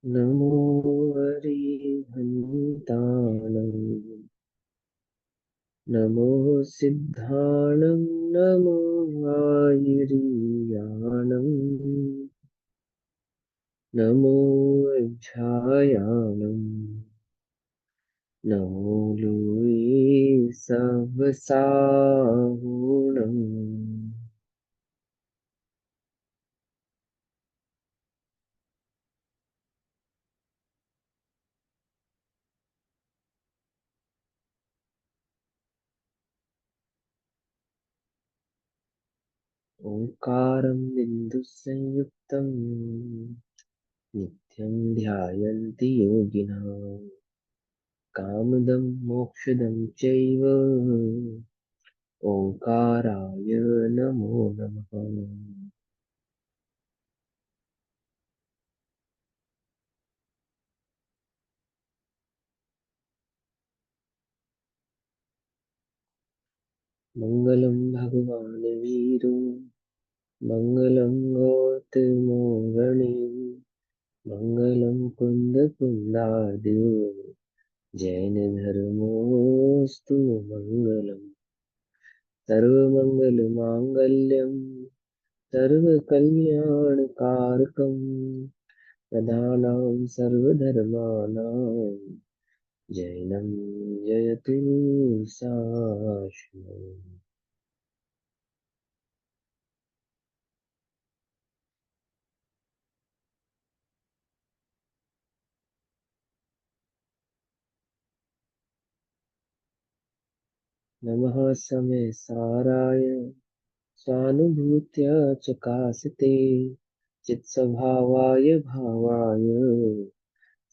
नमो हरिहन्ताणं नमो सिद्धाणं नमो आयुर्याणं नमो अध्यायाणं नमो लोये सवसाहुणम्। ओंकारं बिन्दुसंयुक्तं नित्यं ध्यायन्ति योगिनः कामदं मोक्षदं चैव ओंकाराय नमो नमः। मंगलम भगवान वीरो मंगलम गौतमो गणे मंगलम कुंद कुंदाद्यो जैन धर्मोस्तु मंगलम सर्वमंगल मांगल्यम सर्वकल्याणकारकम प्रधानां सर्वधर्माणां जैनं जयतु शाश्वतम्। नमः समय साराय स्वानुभूत्या चकासते चित्स्वभावाय भावाय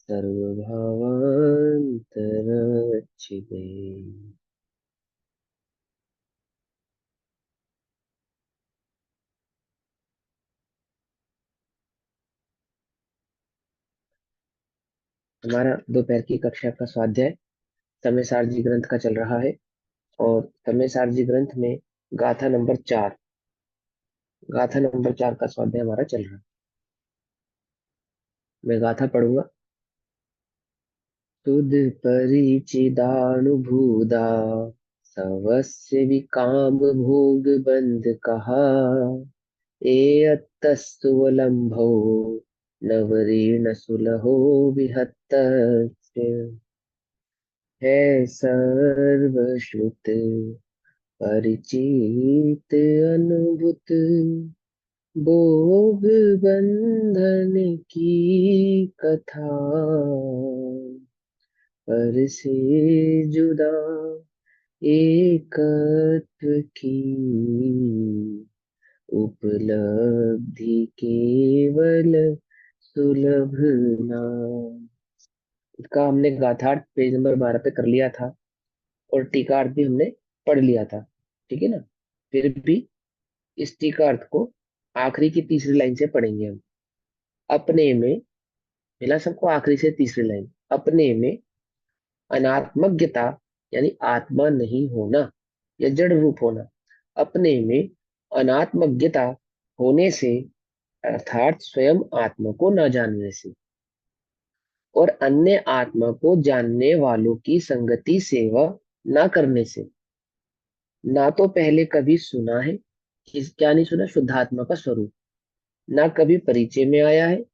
सर्वभावान्तरच्छिदे। हमारा दोपहर की कक्षा का स्वाध्याय समय सारणी ग्रंथ का चल रहा है और समय सारणी ग्रंथ में गाथा नंबर 4, गाथा नंबर 4 का स्वाध्याय हमारा चल रहा है। मैं गाथा पढ़ूंगा। तुद परिचिदानुभूदा सर्वस्य विकाम भोग बंध कहा एयत्तस्तुवलंभो नवरीर्ण सुलहो विहत्तस्य है सर्वश्रुत परिचित अनुभूत भोग बंधन की कथा पर से जुदा एकत्व की उपलब्धि केवल सुलभ नाम। इसका हमने गाथार्थ पेज नंबर 12 पे कर लिया था और टीकार्थ भी हमने पढ़ लिया था। ठीक है ना। फिर भी इस टीकार्थ को आखिरी की तीसरी लाइन से पढ़ेंगे हम। अपने में, मिला सबको आखिरी से तीसरी लाइन। अपने में अनात्मज्ञता यानी आत्मा नहीं होना या जड़ रूप होना, अपने में अनात्मज्ञता होने से अर्थात स्वयं आत्मा को न जानने से और अन्य आत्मा को जानने वालों की संगति सेवा न करने से, ना तो पहले कभी सुना है, क्या नहीं सुना, शुद्धात्मा का स्वरूप, ना कभी परिचय में आया है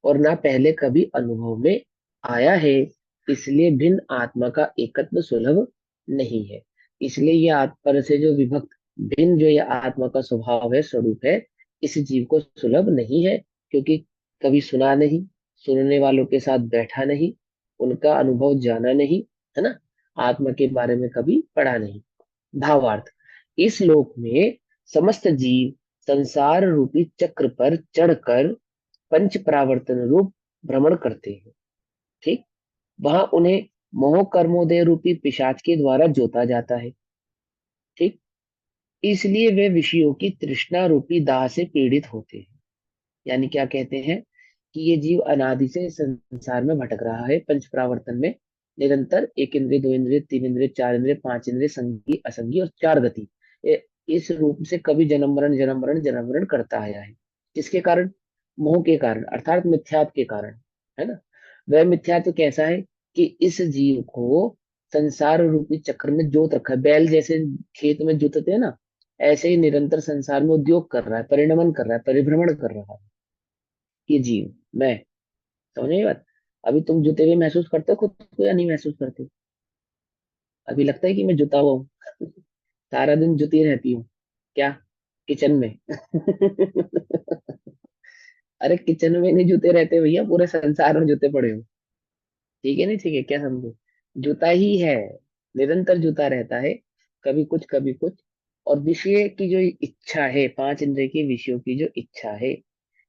और ना पहले कभी अनुभव में आया है, इसलिए भिन्न आत्मा का एकत्व सुलभ नहीं है। इसलिए यह पर से जो विभक्त भिन्न जो यह आत्मा का स्वभाव है, स्वरूप है, इस जीव को सुलभ नहीं है, क्योंकि कभी सुना नहीं, सुनने वालों के साथ बैठा नहीं, उनका अनुभव जाना नहीं, है ना, आत्मा के बारे में कभी पढ़ा नहीं। भावार्थ, इस लोक में समस्त जीव संसार रूपी चक्र पर चढ़कर पंच प्रावर्तन रूप भ्रमण करते हैं। ठीक, वहां उन्हें मोह कर्मोदय रूपी पिशाच के द्वारा जोता जाता है। ठीक, इसलिए वे विषयों की तृष्णा रूपी दाह से पीड़ित होते हैं। यानी क्या कहते हैं कि ये जीव अनादि से संसार में भटक रहा है, पंच प्रावर्तन में निरंतर, एक इंद्रिय, दो इंद्रिय, तीन इंद्रिय, चार इंद्रिय, पांच इंद्रिय, संगी असंगी और चार गति, इस रूप से कभी जन्म मरण जन्म मरण जन्म मरण करता आया है। किसके कारण? मोह के कारण, अर्थात मिथ्यात्व के कारण। है ना। वह मिथ्या तो कैसा है कि इस जीव को संसार रूपी चक्र में जोत रखा है। बैल जैसे खेत में जोतते हैं ना, ऐसे ही निरंतर संसार में उद्योग कर रहा है, परिणमन कर रहा है, परिभ्रमण कर रहा है ये जीव। मैं, समझ में बात। अभी तुम जुते हुए महसूस करते हो खुद को या नहीं महसूस करते? अभी लगता है कि मैं जुता हुआ हूँ? सारा दिन जुती रहती हूँ क्या, किचन में? अरे किचन में नहीं जूते रहते भैया, पूरे संसार में जूते पड़े हो। ठीक है नहीं, ठीक है, क्या समझे? जूता ही है, निरंतर जूता रहता है, कभी कुछ कभी कुछ। और विषय की जो इच्छा है, पांच इंद्रिय के विषयों की जो इच्छा है,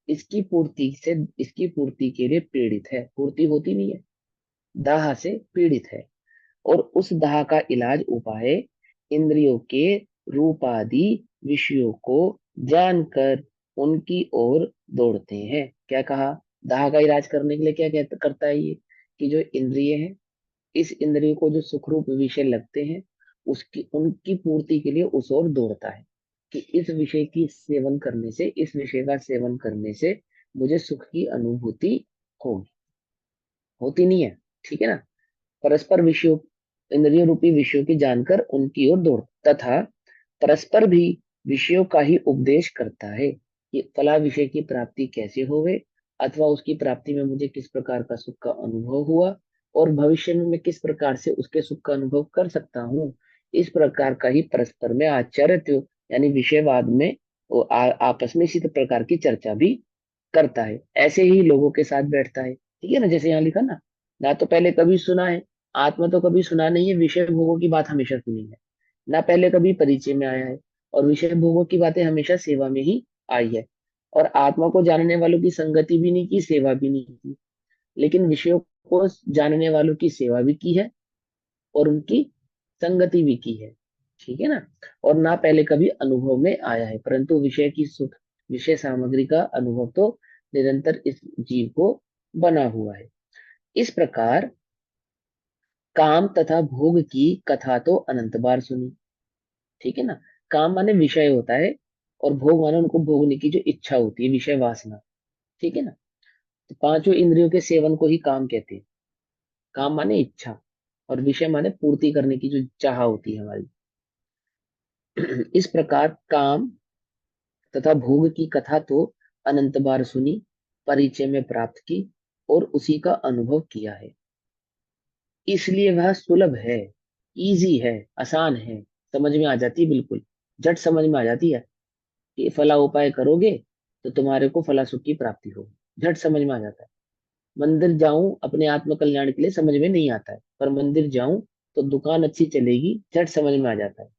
इसकी पूर्ति के लिए पीड़ित है। पूर्ति होती नहीं है, दाह से पीड़ित है। और उस दाह का इलाज उपाय इंद्रियों के रूपादि विषयों को जानकर उनकी ओर दौड़ते हैं। क्या कहा? दाह का इलाज करने के लिए क्या कहता करता है ये, कि जो इंद्रिय है, इस इंद्रिय को जो सुखरूप विषय लगते हैं, उसकी उनकी पूर्ति के लिए उस ओर दौड़ता है, कि इस विषय की सेवन करने से, इस विषय का सेवन करने से मुझे सुख की अनुभूति होगी। होती नहीं है, ठीक है ना। परस्पर विषयों, इंद्रिय रूपी विषयों की जानकर उनकी ओर दौड़, तथा परस्पर भी विषयों का ही उपदेश करता है कि फला विषय की प्राप्ति कैसे होवे, अथवा उसकी प्राप्ति में मुझे किस प्रकार का सुख का अनुभव हुआ, और भविष्य में मैं किस प्रकार से उसके सुख का अनुभव कर सकता हूँ। इस प्रकार का ही परस्पर में आचार्य यानी विषयवाद में वो आपस में इसी प्रकार की चर्चा भी करता है। ऐसे ही लोगों के साथ बैठता है, ठीक है ना। जैसे यहाँ लिखा ना, ना तो पहले कभी सुना है, आत्मा तो कभी सुना नहीं है, विषय भोगों की बात हमेशा सुनी है। ना पहले कभी परिचय में आया है, और विषय भोगों की बातें हमेशा सेवा में ही आई है। और आत्मा को जानने वालों की संगति भी नहीं की, सेवा भी नहीं की, लेकिन विषयों को जानने वालों की सेवा भी की है, और उनकी संगति भी की है, ठीक है ना। और ना पहले कभी अनुभव में आया है, परंतु विषय की सुख, विषय सामग्री का अनुभव तो निरंतर इस जीव को बना हुआ है। इस प्रकार काम तथा भोग की कथा तो अनंत बार सुनी, ठीक है ना। काम माने विषय होता है, और भोग माने उनको भोगने की जो इच्छा होती है, विषय वासना, ठीक है ना। तो पांचों इंद्रियों के सेवन को ही काम कहते हैं। काम माने इच्छा, और विषय माने पूर्ति करने की जो चाह होती है हमारी। इस प्रकार काम तथा भोग की कथा तो अनंत बार सुनी, परिचय में प्राप्त की, और उसी का अनुभव किया है। इसलिए वह सुलभ है, इजी है, आसान है, समझ में आ जाती है बिल्कुल, झट समझ में आ जाती है कि फला उपाय करोगे तो तुम्हारे को फला सुख की प्राप्ति होगी, झट समझ में आ जाता है। मंदिर जाऊं अपने आत्म कल्याण के लिए समझ में नहीं आता है, पर मंदिर जाऊं तो दुकान अच्छी चलेगी, झट समझ में आ जाता है।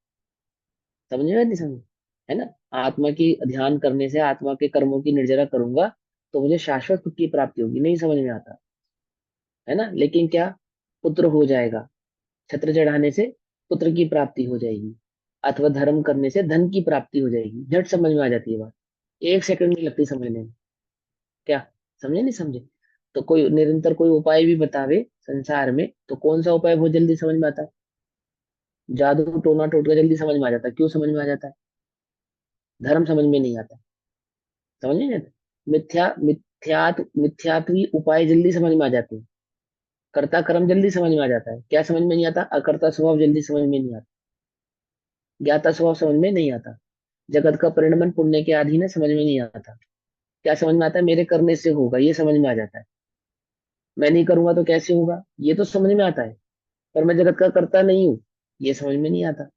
समझ में नहीं समझ, है ना। आत्मा की ध्यान करने से, आत्मा के कर्मों की निर्जरा करूंगा तो मुझे शाश्वत सुख की प्राप्ति होगी, नहीं समझ में आता, है ना। लेकिन क्या, पुत्र हो जाएगा, छत्र चढ़ाने से पुत्र की प्राप्ति हो जाएगी, अथवा धर्म करने से धन की प्राप्ति हो जाएगी, झट समझ में आ जाती है बात, एक सेकंड नहीं लगती समझने में। क्या, समझे नहीं समझे? तो कोई निरंतर कोई उपाय भी बतावे संसार में, तो कौन सा उपाय बहुत जल्दी समझ में आता है? जादू टोना टोटका जल्दी समझ में आ जाता है। क्यों समझ में आ जाता है? धर्म समझ में नहीं आता, समझ नहीं आता। मिथ्यात्वी उपाय जल्दी समझ में आ जाते हैं। कर्ता कर्म जल्दी समझ में आ जाता है, क्या समझ में नहीं आता? अकर्ता स्वभाव जल्दी समझ में नहीं आता, ज्ञाता स्वभाव समझ में नहीं आता, जगत का परिणमन पुण्य के अधीन है, समझ में नहीं आता। क्या समझ में आता है? मेरे करने से होगा, ये समझ में आ जाता है। मैं नहीं करूंगा तो कैसे होगा, ये तो समझ में आता है। पर मैं जगत का कर्ता नहीं हूँ, ये समझ में नहीं आता।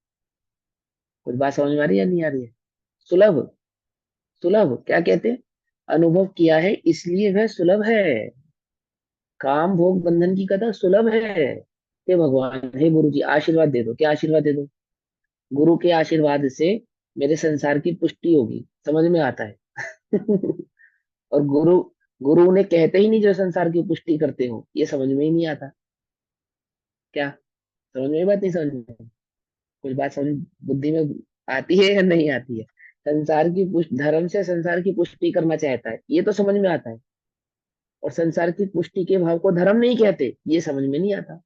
कुछ बात समझ में आ रही है या नहीं आ रही है? सुलभ, सुलभ क्या कहते हैं? अनुभव किया है इसलिए वह सुलभ है। काम भोग बंधन की कथा सुलभ है। हे भगवान, हे गुरु जी, आशीर्वाद दे दो, क्या आशीर्वाद दे दो? गुरु के आशीर्वाद से मेरे संसार की पुष्टि होगी, समझ में आता है। और गुरु, गुरु ने कहते ही नहीं जो संसार की पुष्टि करते हो, ये समझ में ही नहीं आता। क्या, समझ में ये बात नहीं समझ में? कुछ बात समझ बुद्धि में आती है या नहीं आती है? संसार की पुष्टि, धर्म से संसार की पुष्टि करना चाहता है, ये तो समझ में आता है। और संसार की पुष्टि के भाव को धर्म नहीं कहते, ये समझ में नहीं आता।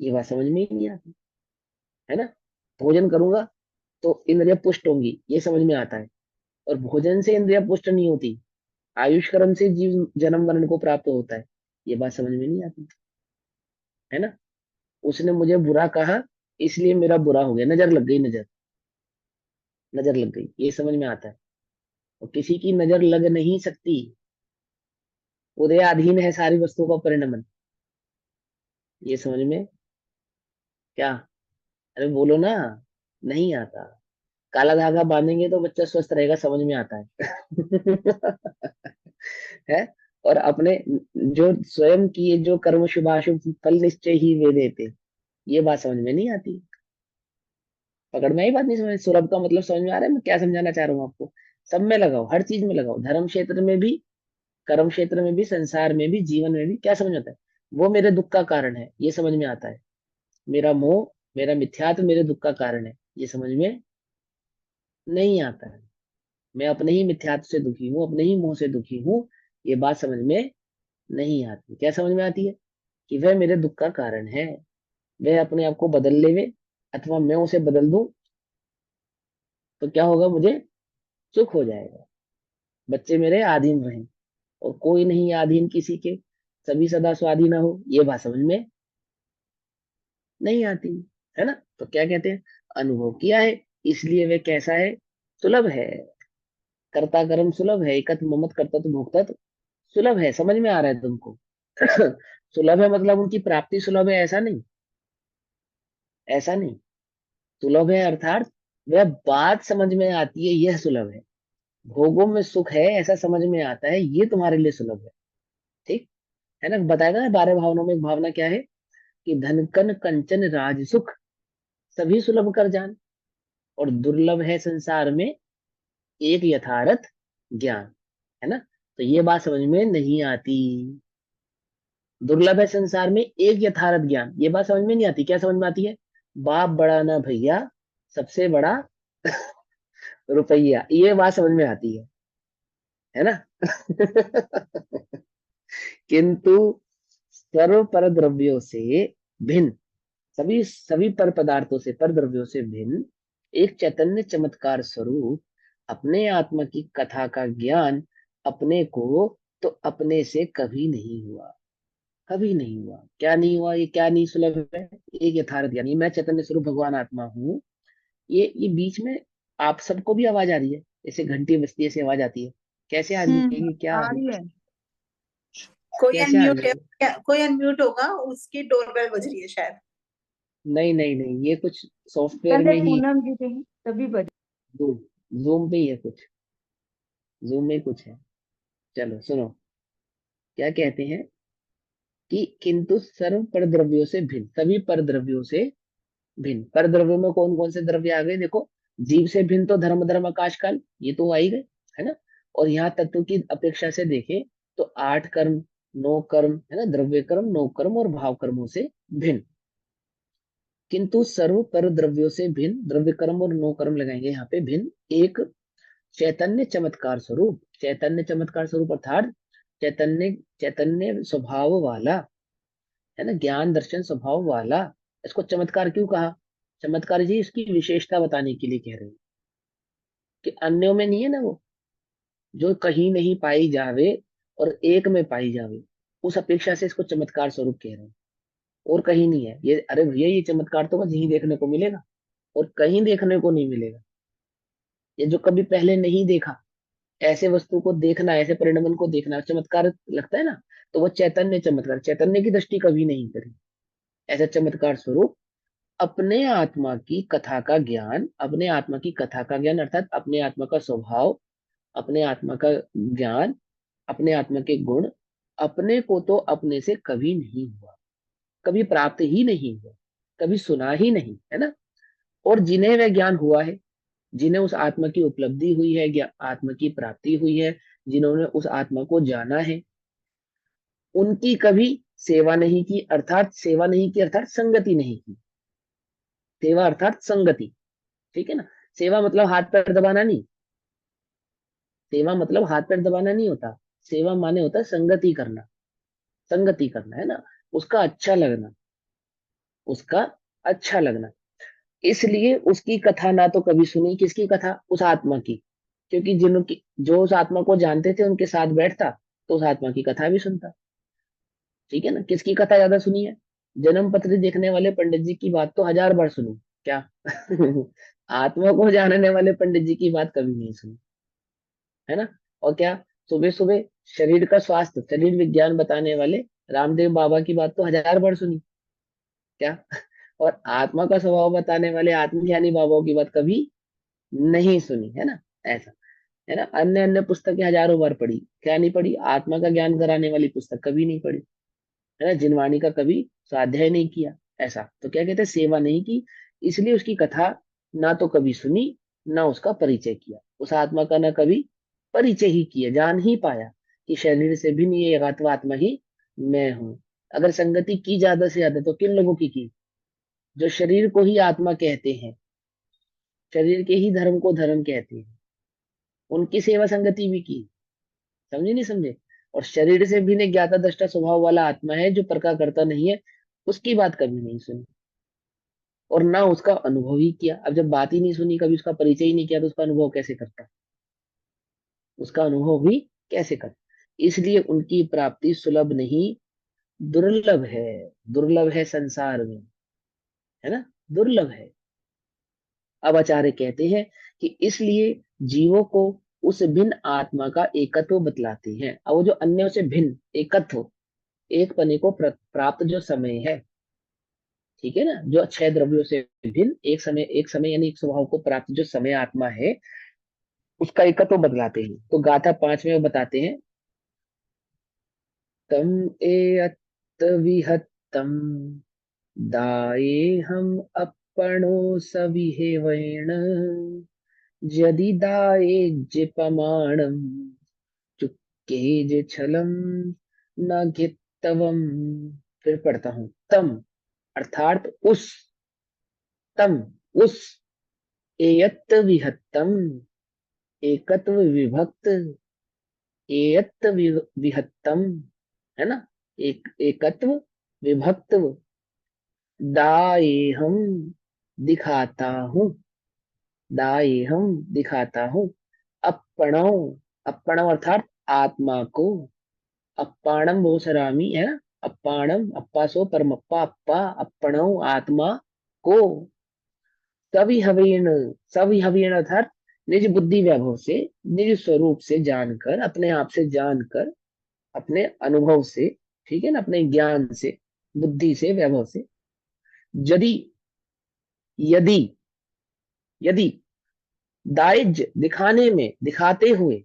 ये बात समझ में ही नहीं आती, है ना। भोजन करूंगा तो इंद्रियां पुष्ट होंगी, ये समझ में आता है। और भोजन से इंद्रियां पुष्ट नहीं होती, आयुष कर्म से जीव जन्म मरण को प्राप्त होता है। ये बात समझ में नहीं आती, है ना। उसने मुझे बुरा कहा, इसलिए मेरा बुरा हो गया, नजर लग गई, नजर, नजर लग गई, ये समझ में आता है। और किसी की नजर लग नहीं सकती, उदयाधीन है सारी वस्तुओं का परिणमन। ये समझ में, क्या, अरे बोलो ना, नहीं आता। काला धागा बांधेंगे तो बच्चा स्वस्थ रहेगा, समझ में आता है। है। और अपने जो स्वयं किए जो कर्म शुभाशुभ फल निश्चय ही वे देते, ये बात समझ में नहीं आती। पकड़ में आई बात, नहीं समझ, सुलभ का मतलब समझ में आ रहा है मैं क्या समझाना चाह रहा हूँ आपको। सब में लगाओ, हर चीज में लगाओ, धर्म क्षेत्र में भी, कर्म क्षेत्र में भी, संसार में भी, जीवन में भी, क्या समझ में आता है। वो मेरे दुख का कारण है, ये समझ में आता है। मेरा मोह, मेरा मिथ्यात्व मेरे दुख का कारण है, ये समझ में नहीं आता है। मैं अपने ही मिथ्यात्व से दुखी हूँ, अपने ही मोह से दुखी हूँ, ये बात समझ में नहीं आती। क्या समझ में आती है, कि वह मेरे दुख का कारण है। वह अपने आप को बदल लेवे, अथवा मैं उसे बदल दूं, तो क्या होगा, मुझे सुख हो जाएगा। बच्चे मेरे आधीन रहें, और कोई नहीं आधीन किसी के, सभी सदा स्वाधीन हो, ये बात समझ में नहीं आती, है ना। तो क्या कहते हैं, अनुभव किया है, इसलिए वे कैसा है, सुलभ है। कर्ता कर्म सुलभ है, एकत ममत कर्तव्य भोक्ता सुलभ है, समझ में आ रहा है तुमको। सुलभ है मतलब उनकी प्राप्ति सुलभ है, ऐसा नहीं, ऐसा नहीं। सुलभ है अर्थात वह बात समझ में आती है, यह सुलभ है। भोगों में सुख है, ऐसा समझ में आता है, ये तुम्हारे लिए सुलभ है। ठीक है ना, बताएगा ना 12 भावनाओं में एक भावना क्या है, कि धन कन कंचन राज सुख सभी सुलभ कर जान, और दुर्लभ है संसार में एक यथार्थ ज्ञान, है ना। तो ये बात समझ में नहीं आती। दुर्लभ है संसार में एक यथार्थ ज्ञान, ये बात समझ में नहीं आती। क्या समझ में आती है, बाप बड़ा ना भैया, सबसे बड़ा रुपया, ये बात समझ में आती है ना। किंतु सर्व पर द्रव्यों से भिन्न, सभी सभी पर पदार्थों से, पर द्रव्यों से भिन्न एक चैतन्य चमत्कार स्वरूप अपने आत्मा की कथा का ज्ञान अपने को तो अपने से कभी नहीं हुआ, कभी नहीं हुआ। क्या नहीं हुआ, ये क्या नहीं सुलभ है, एक यथार्थ ज्ञान, ये मैं चैतन्य स्वरूप भगवान आत्मा हूँ। ये बीच में आप सबको भी आवाज आ रही है, जैसे घंटी बजती है ऐसे आवाज आती है, कैसे आ रही है, ये क्या आ आ रही रही है, है। कोई कैसे आ अनम्यूट रही है, है। कोई अनम्यूट होगा, उसकी डोरबेल बज रही है शायद। नहीं नहीं नहीं, ये कुछ सॉफ्टवेयर पहले में ही, पूनम जी थे, तभी बज। जूम, जूम पे ही है कुछ, जूम में कुछ है। चलो सुनो, क्या कहते हैं, कि किंतु सर्व पर द्रव्यों से भिन्न, सभी पर द्रव्यों से भिन्न। पर द्रव्यों में कौन कौन से द्रव्य आ गए, देखो, जीव से भिन्न तो धर्म धर्म आकाश काल, ये तो आ ही गए, है ना। और यहाँ तत्व की अपेक्षा से देखें तो 8 कर्म, 9 कर्म, है ना, द्रव्य कर्म, 9 कर्म और भाव कर्मों से भिन्न। किंतु सर्व पर द्रव्यों से भिन्न, द्रव्य कर्म और 9 कर्म लगाएंगे यहाँ पे, भिन्न एक चैतन्य चमत्कार स्वरूप, चैतन्य चमत्कार स्वरूप अर्थात चैतन्य, चैतन्य स्वभाव वाला, है ना, ज्ञान दर्शन स्वभाव वाला। इसको चमत्कार क्यों कहा, चमत्कार जी इसकी विशेषता बताने के लिए कह रहे हैं, कि अन्यों में नहीं है ना वो, जो कहीं नहीं पाई जावे और एक में पाई जावे, उस अपेक्षा से इसको चमत्कार स्वरूप कह रहे हैं। और कहीं नहीं है ये, अरे भैया ये चमत्कार तो बस यहीं देखने को मिलेगा, और कहीं देखने को नहीं मिलेगा। ये जो कभी पहले नहीं देखा, ऐसे वस्तु को देखना, ऐसे परिणमन को देखना चमत्कार लगता है ना। तो वो चैतन्य चमत्कार, चैतन्य की दृष्टि कभी नहीं करी, ऐसा चमत्कार स्वरूप अपने आत्मा की कथा का ज्ञान, अपने आत्मा की कथा का ज्ञान अर्थात अपने आत्मा का स्वभाव, अपने आत्मा का ज्ञान, अपने आत्मा के गुण, अपने को तो अपने से कभी नहीं हुआ, कभी प्राप्त ही नहीं हुआ, कभी सुना ही नहीं, है ना। और जिन्हें वह ज्ञान हुआ है, जिन्हें उस आत्मा की उपलब्धि हुई है, आत्मा की प्राप्ति हुई है, जिन्होंने उस आत्मा को जाना है, उनकी कभी सेवा नहीं की, अर्थात सेवा नहीं की अर्थात संगति नहीं की। सेवा अर्थात संगति, ठीक है ना। सेवा मतलब हाथ पैर दबाना नहीं, सेवा मतलब हाथ पैर दबाना नहीं होता। सेवा माने होता है संगति करना, संगति करना, है ना, उसका अच्छा लगना, उसका अच्छा लगना। इसलिए उसकी कथा ना तो कभी सुनी, किसकी कथा, उस आत्मा की, क्योंकि जिनकी जो उस आत्मा को जानते थे उनके साथ बैठता तो उस आत्मा की कथा भी सुनता। ठीक है ना, किसकी कथा ज्यादा सुनी है? जन्म पत्री देखने वाले पंडित जी की बात तो 1000 बार सुनी क्या? आत्मा को जानने वाले पंडित जी की बात कभी नहीं सुनी, है ना? और क्या, सुबह सुबह शरीर का स्वास्थ्य, शरीर विज्ञान बताने वाले रामदेव बाबा की बात तो 1000 बार सुनी क्या? और आत्मा का स्वभाव बताने वाले आत्मज्ञानी बाबाओं की बात कभी नहीं सुनी, है ना? ऐसा, है ना? अन्य अन्य पुस्तकें 1000 बार पढ़ी, क्या नहीं पढ़ी? आत्मा का ज्ञान कराने वाली पुस्तक कभी नहीं पढ़ी, है ना? जिनवाणी का कभी स्वाध्याय नहीं किया। ऐसा तो क्या कहते हैं, सेवा नहीं की, इसलिए उसकी कथा ना तो कभी सुनी, ना उसका परिचय किया, उस आत्मा का ना कभी परिचय ही किया, जान ही पाया कि शरीर से भिन्न ये एकात्म आत्मा ही मैं हूँ। अगर संगति की ज्यादा से ज्यादा तो किन लोगों की? जो शरीर को ही आत्मा कहते हैं, शरीर के ही धर्म को धर्म कहते हैं, उनकी सेवा संगति भी की। समझे नहीं समझे? और शरीर से भी ने ज्ञाता दृष्टा स्वभाव वाला आत्मा है जो प्रका करता नहीं है, उसकी बात कभी नहीं सुनी और ना उसका अनुभव ही किया। अब जब बात ही नहीं सुनी, कभी उसका परिचय ही नहीं किया, तो उसका अनुभव कैसे करता? उसका अनुभव भी कैसे करता? इसलिए उनकी प्राप्ति सुलभ नहीं, दुर्लभ है। दुर्लभ है संसार में, है ना? दुर्लभ है। अब आचार्य कहते हैं कि इसलिए जीवों को उस भिन्न आत्मा का एकत्व बतलाते हैं। अब वो जो अन्यों से भिन्न एकत्व, एक पने को प्राप्त जो समय है, ठीक है ना, जो छह द्रव्यों से भिन्न एक समय यानी एक स्वभाव को प्राप्त जो समय आत्मा है, उसका एकत्व बतलाते हैं। तो गाथा 5 में वो बताते हैं, तम एअत विहतम दाये हम अपनो सविहेवेण यदि दाये जिपमाणम चुक्केज छलम न घित्तवम। फिर पढ़ता हूं, तम अर्थात उस, तम उस, एयत विहत्तम एकत्व विभक्त, एयत विहत्तम, है ना? एक एकत्व विभक्त, दाए हम दिखाता हूँ, दाए हम दिखाता हूँ, अपणव, अपणव अर्थात आत्मा को, अप्पाणम बहुसरामी, है ना? अप्पाणम अप्पा सो परमप्पा अप्पा, अपणव आत्मा को, सविहवेन, सविहवेन अर्थात निज बुद्धि वैभव से, निज स्वरूप से जानकर, अपने आप से जानकर, अपने अनुभव से, ठीक है ना, अपने ज्ञान से, बुद्धि से, वैभव से, यदि, यदि, यदि दाइज दिखाने में, दिखाते हुए,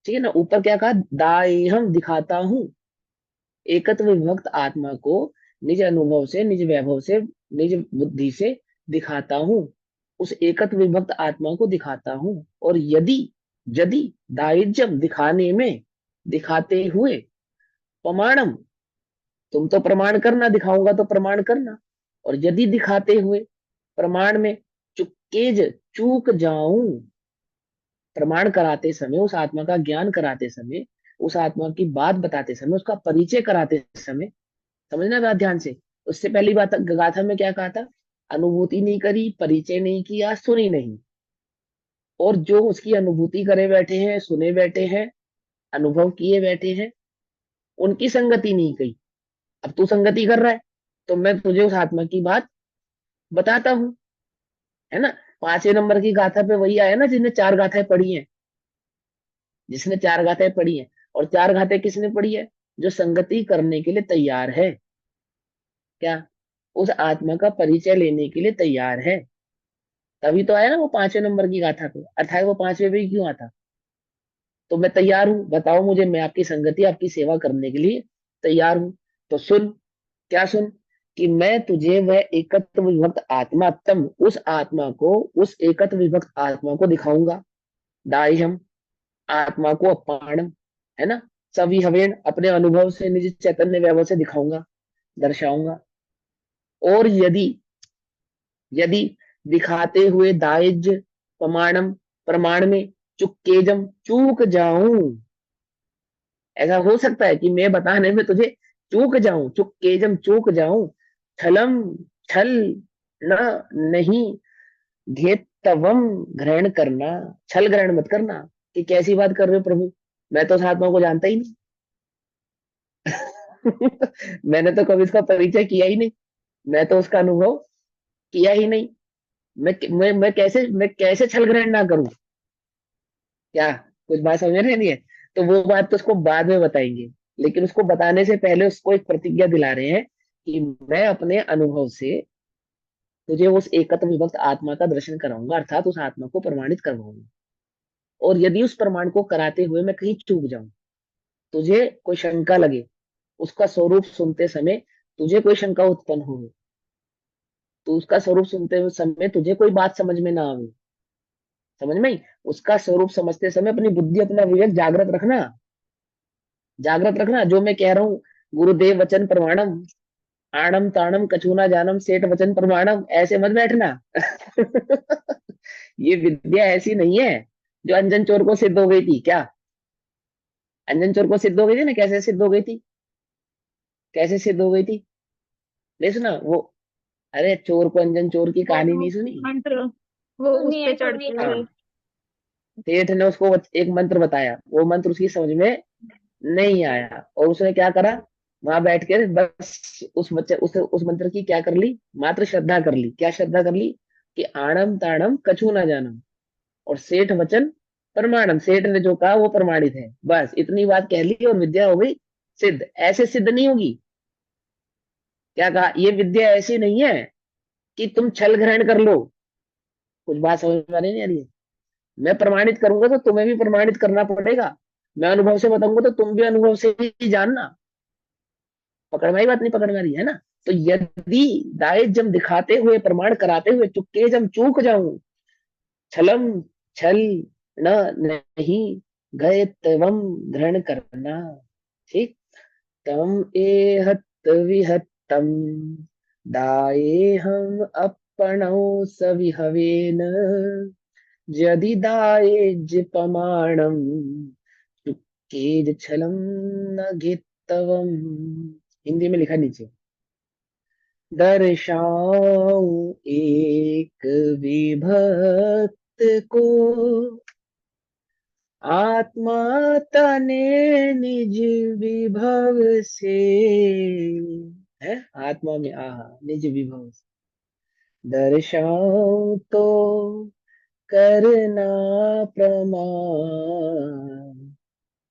ठीक है ना, ऊपर क्या कहा, दाए हम दिखाता हूं, एकत्व विभक्त आत्मा को निज अनुभव से, निज वैभव से, निज बुद्धि से दिखाता हूं, उस एकत्व विभक्त आत्मा को दिखाता हूं। और यदि, यदि दाइजम दिखाने में, दिखाते हुए, प्रमाणम, तुम तो प्रमाण करना, दिखाऊंगा तो प्रमाण करना, और यदि दिखाते हुए प्रमाण में चुकेज, चूक जाऊं, प्रमाण कराते समय, उस आत्मा का ज्ञान कराते समय, उस आत्मा की बात बताते समय, उसका परिचय कराते समय, समझना बात ध्यान से। उससे पहली बात गाथा में क्या कहा था? अनुभूति नहीं करी, परिचय नहीं किया, सुनी नहीं। और जो उसकी अनुभूति करे बैठे हैं, सुने बैठे हैं, अनुभव किए बैठे हैं, उनकी संगति नहीं कही। अब तू संगति कर रहा है, तो मैं तुझे उस आत्मा की बात बताता हूं, है ना? 5वें नंबर की गाथा पे वही आया ना जिसने 4 गाथाएं पढ़ी हैं, जिसने 4 गाथाएं पढ़ी हैं। और 4 गाथाएं किसने पढ़ी है? जो संगति करने के लिए तैयार है, क्या, उस आत्मा का परिचय लेने के लिए तैयार है, तभी तो आया ना वो 5वें नंबर की गाथा पे। अर्थात वो 5वें पे ही क्यों आता? तो मैं तैयार हूं, बताओ मुझे, मैं आपकी संगति, आपकी सेवा करने के लिए तैयार हूं। तो सुन, क्या सुन, कि मैं तुझे वह एकत्व विभक्त आत्मा, तम उस आत्मा को, उस एकत्व विभक्त आत्मा को दिखाऊंगा, दाह्यम आत्मा को, अपाणम, है ना, सभी हवेन अपने अनुभव से, निज चैतन्य वैभव से दिखाऊंगा, दर्शाऊंगा। और यदि, यदि दिखाते हुए दाइज प्रमाणम, प्रमाण में चुकेजम चूक जाऊं, ऐसा हो सकता है कि मैं बताने में तुझे चूक जाऊं, चुकेजम चूक जाऊं, छलम छल न नहीं, तवम ग्रहण करना, छल ग्रहण मत करना कि कैसी बात कर रहे हो प्रभु, मैं तो उस आत्मा को जानता ही नहीं। मैंने तो कभी इसका परिचय किया ही नहीं, मैं तो उसका अनुभव किया ही नहीं। मैं कैसे छल ग्रहण ना करूं? क्या कुछ बात समझ में नहीं है? तो वो बात तो उसको बाद में बताएंगे, लेकिन उसको बताने से पहले उसको एक प्रतिज्ञा दिला रहे हैं कि मैं अपने अनुभव से तुझे उस एकत्व विभक्त आत्मा का दर्शन कराऊंगा, अर्थात उस आत्मा को प्रमाणित करवाऊंगा। और यदि उस प्रमाण को कराते हुए मैं कहीं चूक जाऊं, तुझे कोई शंका लगे, उसका स्वरूप सुनते समय तुझे कोई शंका उत्पन्न हो, तो उसका स्वरूप सुनते हुए समय तुझे कोई बात समझ में ना आवे, समझ में आई? उसका स्वरूप समझते समय अपनी बुद्धि, अपना विवेक जागृत रखना, जागृत रखना। जो मैं कह रहा हूँ, गुरुदेव वचन प्रमाणम, आणम ताणम कछूना जानम, सेठ वचन प्रमाणम, ऐसे मत बैठना। ये विद्या ऐसी नहीं है जो अंजन चोर को सिद्ध हो गई थी क्या? अंजन चोर को सिद्ध हो गई थी ना, कैसे सिद्ध हो गई थी? कैसे सिद्ध हो गई थी? नहीं सुना वो? अरे चोर को अंजन चोर की वो कहानी वो नहीं सुनी? मंत्र, वो उस सुनिए पे सुनिए चढ़ते हाँ, हुए। सुनिए। सेठ ने उसको एक मंत्र बताया, वो मंत्र उसकी समझ में नहीं आया, और उसने क्या करा, वहां बैठ के बस उस बच्चे उस मंत्र की क्या कर ली, मात्र श्रद्धा कर ली। क्या श्रद्धा कर ली? कि आणम ताणम कछू ना जानम, और सेठ वचन प्रमाणम, सेठ ने जो कहा वो प्रमाणित है, बस इतनी बात कह ली और विद्या हो गई सिद्ध। ऐसे सिद्ध नहीं होगी। क्या कहा? ये विद्या ऐसी नहीं है कि तुम छल ग्रहण कर लो। कुछ बात समझ में नहीं आ रही है? मैं प्रमाणित करूंगा तो तुम्हें भी प्रमाणित करना पड़ेगा, मैं अनुभव से बताऊंगा तो तुम भी अनुभव से ही जानना। पकड़ में आई बात? नहीं पकड़ में आ रही है ना? तो यदि दाए जम दिखाते हुए, प्रमाण कराते हुए चुपके जम चूक जाऊं, छलम छल न नहीं गए तवम ग्रहण करना। ठीक। तम एहत विहतम दाये हम अपनौ सविहवेन, यदि दाये जिपमाणम चुक्केज छलम न घेत्तवम। हिंदी में लिखा नीचे, दर्शाऊं एक विभक्त को आत्मा तने निज विभव से, है आत्मा में आहा निज विभव से, दर्शाऊं तो करना प्रमाण,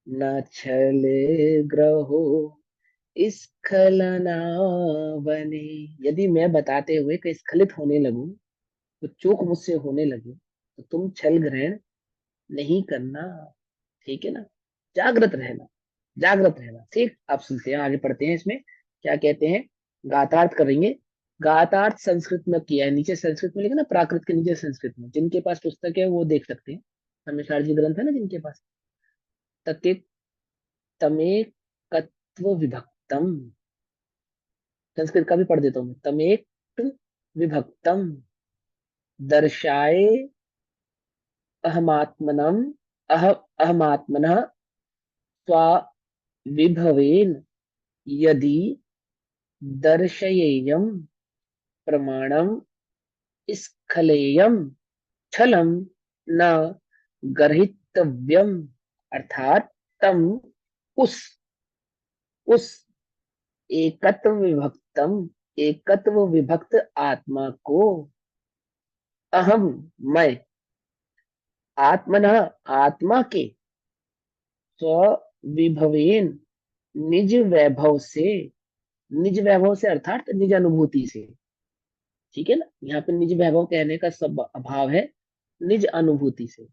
न छल ग्रहो स्खलना बने। यदि मैं बताते हुए कहीं स्खलित होने लगूं, तो चूक मुझसे होने लगे, तो तुम छल ग्रहण नहीं करना। ठीक है ना? जागृत रहना, जागृत रहना। ठीक, आप सुनते हैं, आगे पढ़ते हैं। इसमें क्या कहते हैं? गातार्थ करेंगे। गातार्थ संस्कृत में किया है, नीचे संस्कृत में लिखा ना, प्राकृत के नीचे संस्कृत में। जिनके पास पुस्तक है वो देख सकते हैं, हमेशा जी ग्रंथ है ना जिनके पास। तके तमेकत्व विभक्तम, संस्कृत का भी पढ़ देता हूँ मैं। तमेक विभक्तम दर्शाए अहमात्मनम, अहमात्मनः स्वाविभवेन, यदि दर्शयेयम प्रमाणम स्खलेयम छलम न गर्हितव्यम, अर्थात तम उस उस एकत्व विभक्त आत्मा को, अहम मैं, आत्मन आत्मा के, स्वविभवेन निज वैभव से, निज वैभव से अर्थात निज अनुभूति से। ठीक है ना? यहाँ पे निज वैभव कहने का सब अभाव है, निज अनुभूति से।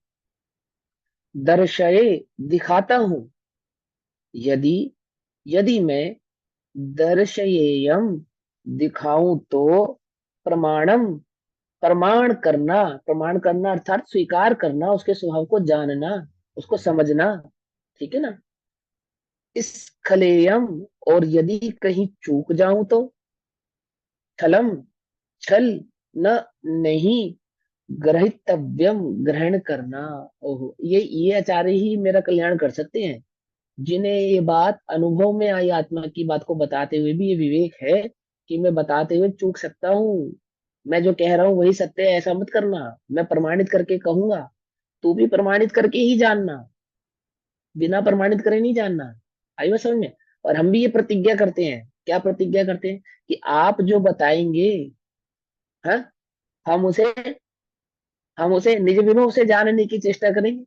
दर्शये दिखाता हूं, यदि यदि मैं दर्शयेयम दिखाऊं तो प्रमाणम, प्रमाण करना, प्रमाण करना अर्थात स्वीकार करना, उसके स्वभाव को जानना, उसको समझना। ठीक है ना? इस खलेयम, और यदि कहीं चूक जाऊं तो छलम छल न नहीं ग्रहितव्यम ग्रहण करना। ओहो, ये आचार्य ही मेरा कल्याण कर सकते हैं, जिन्हें ये बात अनुभव में आई, आत्मा की बात को बताते हुए भी ये विवेक है कि मैं बताते हुए चूक सकता हूँ। मैं जो कह रहा हूँ वही सत्य है ऐसा मत करना। मैं प्रमाणित करके कहूंगा, तू भी प्रमाणित करके ही जानना, बिना प्रमाणित करे नहीं जानना। आई बात समझ में? और हम भी ये प्रतिज्ञा करते हैं, क्या प्रतिज्ञा करते हैं, कि आप जो बताएंगे, हाँ, हम उसे हम उसे निज विनोद से जानने की चेष्टा करेंगे,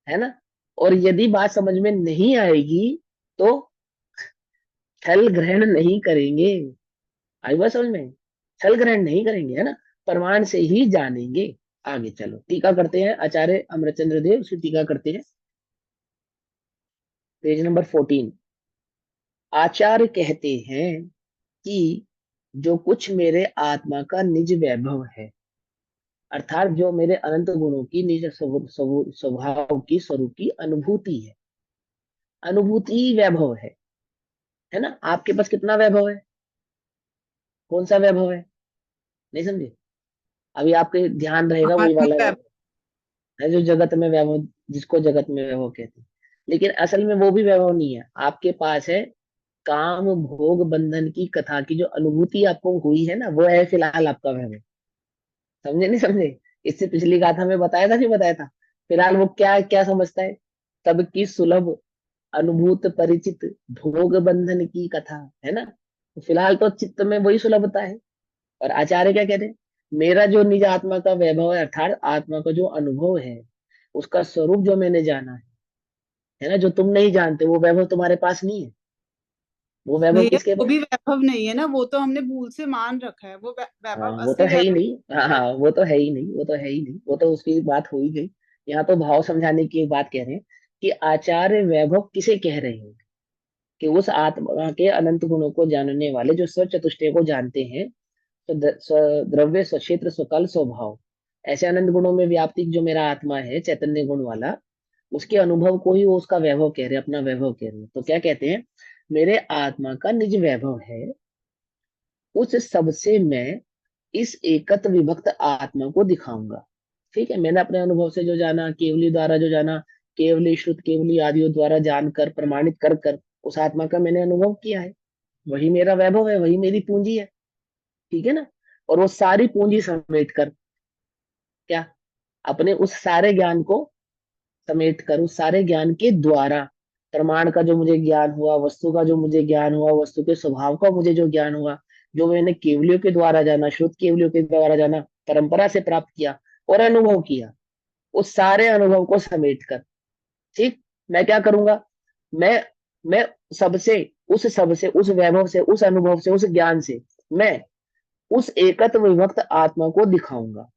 है ना। और यदि बात समझ में नहीं आएगी तो छल ग्रहण नहीं करेंगे। आई बात समझ में? छल ग्रहण नहीं करेंगे, है ना, प्रमाण से ही जानेंगे। आगे चलो टीका करते हैं, आचार्य अमरचंद्र देव उसकी टीका करते हैं, पेज नंबर 14। आचार्य कहते हैं कि जो कुछ मेरे आत्मा का निज वैभव है, अर्थात जो मेरे अनंत गुणों की निज स्वभाव की स्वरूप की अनुभूति है, अनुभूति ही वैभव है ना। आपके पास कितना वैभव है, कौन सा वैभव नहीं समझे? अभी आपके ध्यान रहेगा वही वाला आत्म वैभव है जो जगत में वैभव, जिसको जगत में वैभव कहते हैं। लेकिन असल में वो भी वैभव नहीं है, आपके पास है काम भोग बंधन की कथा की जो अनुभूति आपको हुई है ना, वो है फिलहाल आपका वैभव। समझे नहीं समझे? इससे पिछली गाथा में बताया था, नहीं बताया था? फिलहाल वो क्या क्या समझता है, सबकी सुलभ अनुभूत परिचित भोग बंधन की कथा, है ना। तो फिलहाल तो चित्त में वही सुलभता है। और आचार्य क्या कहते हैं, मेरा जो निज आत्मा का वैभव है, अर्थात आत्मा का जो अनुभव है, उसका स्वरूप जो मैंने जाना है ना, जो तुम नहीं जानते, वो वैभव तुम्हारे पास नहीं है। वो वैभव भैया, किसके वो पास भी है? वैभव नहीं है ना, वो तो हमने भूल से मान रखा है। वो हाँ वैभव, वो तो असली है ही वैभव। नहीं, हाँ हाँ वो तो है ही नहीं, वो तो है ही नहीं, वो तो उसकी बात हो ही गई। यहाँ तो भाव समझाने की बात कह रहे हैं कि आचार्य वैभव किसे कह रहे हैं, कि उस आत्मा के अनंत गुणों को जानने वाले जो स्व चतुष्टय को जानते हैं, तो द्रव्य स्वक्षेत्र स्वकाल स्वभाव, ऐसे अनंत गुणों में व्याप्ति जो मेरा आत्मा है चैतन्य गुण वाला, उसके अनुभव को ही वो उसका वैभव कह रहे हैं, अपना वैभव कह रहे हैं। तो क्या कहते हैं, मेरे आत्मा का निज वैभव है, उस सबसे मैं इस एकत्व विभक्त आत्मा को दिखाऊंगा। ठीक है, मैंने अपने अनुभव से जो जाना, केवली द्वारा जो जाना, केवली श्रुत केवली आदियों द्वारा जानकर प्रमाणित कर कर उस आत्मा का मैंने अनुभव किया है, वही मेरा वैभव है, वही मेरी पूंजी है। ठीक है ना। और वो सारी पूंजी समेट कर, क्या, अपने उस सारे ज्ञान को समेट कर, उस सारे ज्ञान के द्वारा, प्रमाण का जो मुझे ज्ञान हुआ, वस्तु का जो मुझे ज्ञान हुआ, वस्तु के स्वभाव का मुझे जो ज्ञान हुआ, जो मैंने केवलियों के द्वारा जाना, शुद्ध केवलियों के द्वारा जाना, परंपरा से प्राप्त किया और अनुभव किया, उस सारे अनुभव को समेट कर, ठीक, मैं क्या करूंगा, मैं मैं सबसे, सबसे उस वैभव से, उस अनुभव से, उस ज्ञान से मैं उस एकत्व विभक्त आत्मा को दिखाऊंगा,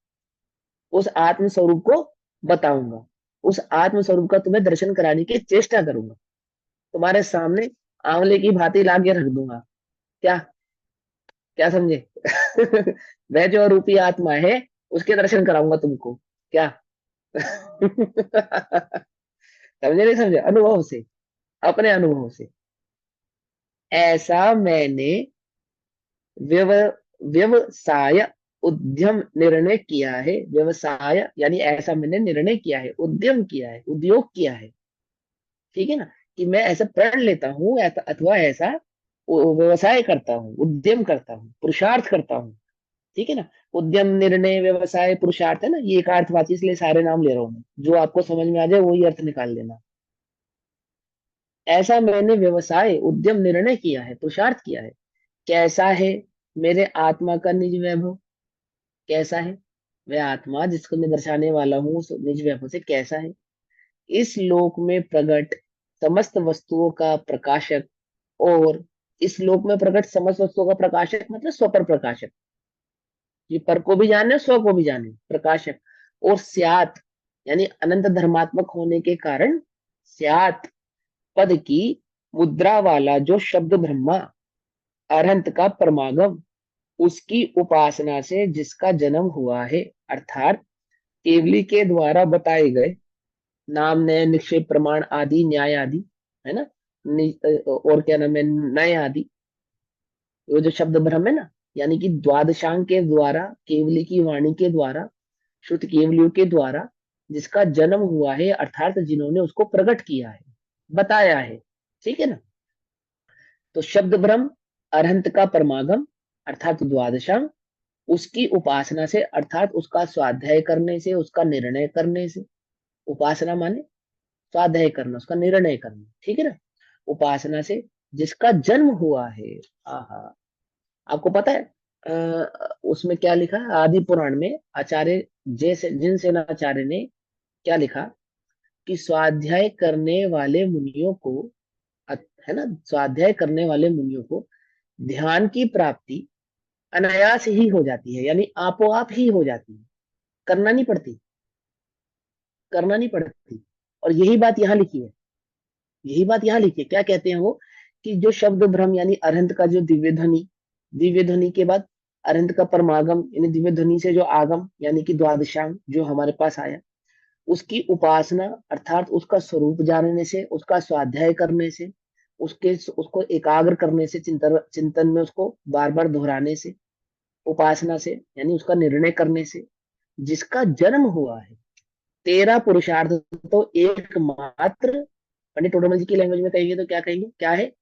उस आत्म स्वरूप को बताऊंगा, उस आत्म स्वरूप का तुम्हें दर्शन कराने की चेष्टा करूंगा, तुम्हारे सामने आंवले की भांति लाके रख दूंगा। क्या, क्या समझे? वह जो रूपी आत्मा है, उसके दर्शन कराऊंगा तुमको, क्या? समझे नहीं समझे? अनुभव से, अपने अनुभव से, ऐसा मैंने व्यव व्यवसाय उद्यम निर्णय किया है। व्यवसाय यानी ऐसा मैंने निर्णय किया है, उद्यम किया है, उद्योग किया है। ठीक है ना, कि मैं ऐसा प्रण लेता हूँ, ऐसा अथवा ऐसा व्यवसाय करता हूँ, उद्यम करता हूँ, पुरुषार्थ करता हूँ। ठीक है ना। उद्यम, निर्णय, व्यवसाय, पुरुषार्थ, है ना, ये एक अर्थवाची, इसलिए सारे नाम ले रहा हूँ मैं, जो आपको समझ में आ जाए वही अर्थ निकाल लेना। ऐसा मैंने व्यवसाय उद्यम निर्णय किया है, पुरुषार्थ किया है। कैसा है मेरे आत्मा का निज वैभव? कैसा है वह आत्मा जिसको मैं दर्शाने वाला हूँ, उस निज वैभव से कैसा है? इस लोक में प्रकट समस्त वस्तुओं का प्रकाशक, और इस लोक में प्रकट समस्त वस्तुओं का प्रकाशक मतलब स्वपर प्रकाशक, ये पर को भी जाने स्व को भी जाने प्रकाशक, और स्यात यानी अनंत धर्मात्मक होने के कारण स्यात पद की मुद्रा वाला जो शब्द ब्रह्मा, अरहंत का परमागम, उसकी उपासना से जिसका जन्म हुआ है, अर्थात केवली के द्वारा बताए गए नाम, नय, निक्षेप, प्रमाण आदि, न्याय आदि, है ना, और क्या नाम है, नय आदि, वो जो शब्द ब्रह्म है ना, यानी कि द्वादशांग के द्वारा, केवली की वाणी के द्वारा, शुद्ध केवलियों के द्वारा जिसका जन्म हुआ है, अर्थात जिन्होंने उसको प्रकट किया है, बताया है। ठीक है ना। तो शब्द ब्रह्म, अरहंत का परमागम, अर्थात द्वादशांग, उसकी उपासना से, अर्थात उसका स्वाध्याय करने से, उसका निर्णय करने से। उपासना माने स्वाध्याय करना, उसका निर्णय करना, ठीक है ना। उपासना से जिसका जन्म हुआ है। आहा, आपको पता है उसमें क्या लिखा है आदि पुराण में, आचार्य जैसे जिन सेनाचार्य ने क्या लिखा कि स्वाध्याय करने वाले मुनियों को, है ना, स्वाध्याय करने वाले मुनियों को ध्यान की प्राप्ति अनायास ही हो जाती है, यानी आपो आप ही हो जाती है, करना नहीं पड़ती, करना नहीं पड़ती। और यही बात यहाँ लिखी है, यही बात यहाँ लिखी है। क्या कहते हैं वो, कि जो शब्द भ्रम यानी अरहंत का जो दिव्य ध्वनि, दिव्य ध्वनि के बाद अरहंत का परमागम यानी दिव्य ध्वनि से जो आगम यानी कि द्वादशांग जो हमारे पास आया, उसकी उपासना अर्थात उसका स्वरूप जानने से, उसका स्वाध्याय करने से, उसके उसको एकाग्र करने से, चिंतन चिंतन में उसको बार बार दोहराने से, उपासना से यानी उसका निर्णय करने से जिसका जन्म हुआ है, तेरा पुरुषार्थ तो एकमात्र, पंडित टोडरमल जी की लैंग्वेज में कहेंगे तो क्या कहेंगे, क्या है,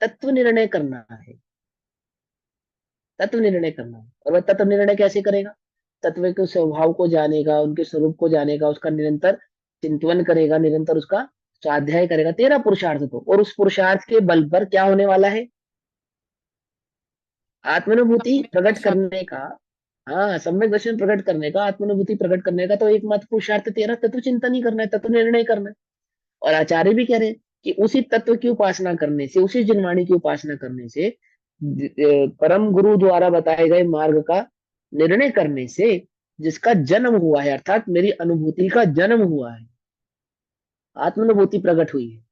तत्व निर्णय करना है। तत्व निर्णय करना है। और वह तत्व निर्णय कैसे करेगा, तत्व के स्वभाव को जानेगा, उनके स्वरूप को जानेगा, उसका निरंतर चिंतन करेगा, निरंतर उसका स्वाध्याय करेगा, तेरा पुरुषार्थ तो। और उस पुरुषार्थ के बल पर क्या होने वाला है, आत्मानुभूति सम्यक प्रकट दर्शन। करने का। हाँ, सम्यक दर्शन प्रकट करने का, आत्मानुभूति प्रकट करने का तो एकमात्र पुरुषार्थ तेरा तत्व चिंतन ही करना है, तत्व निर्णय करना है। और आचार्य भी कह रहे हैं कि उसी तत्व की उपासना करने से, उसी जिनवाणी की उपासना करने से, परम गुरु द्वारा बताए गए मार्ग का निर्णय करने से जिसका जन्म हुआ है, अर्थात मेरी अनुभूति का जन्म हुआ है, आत्मानुभूति प्रकट हुई है।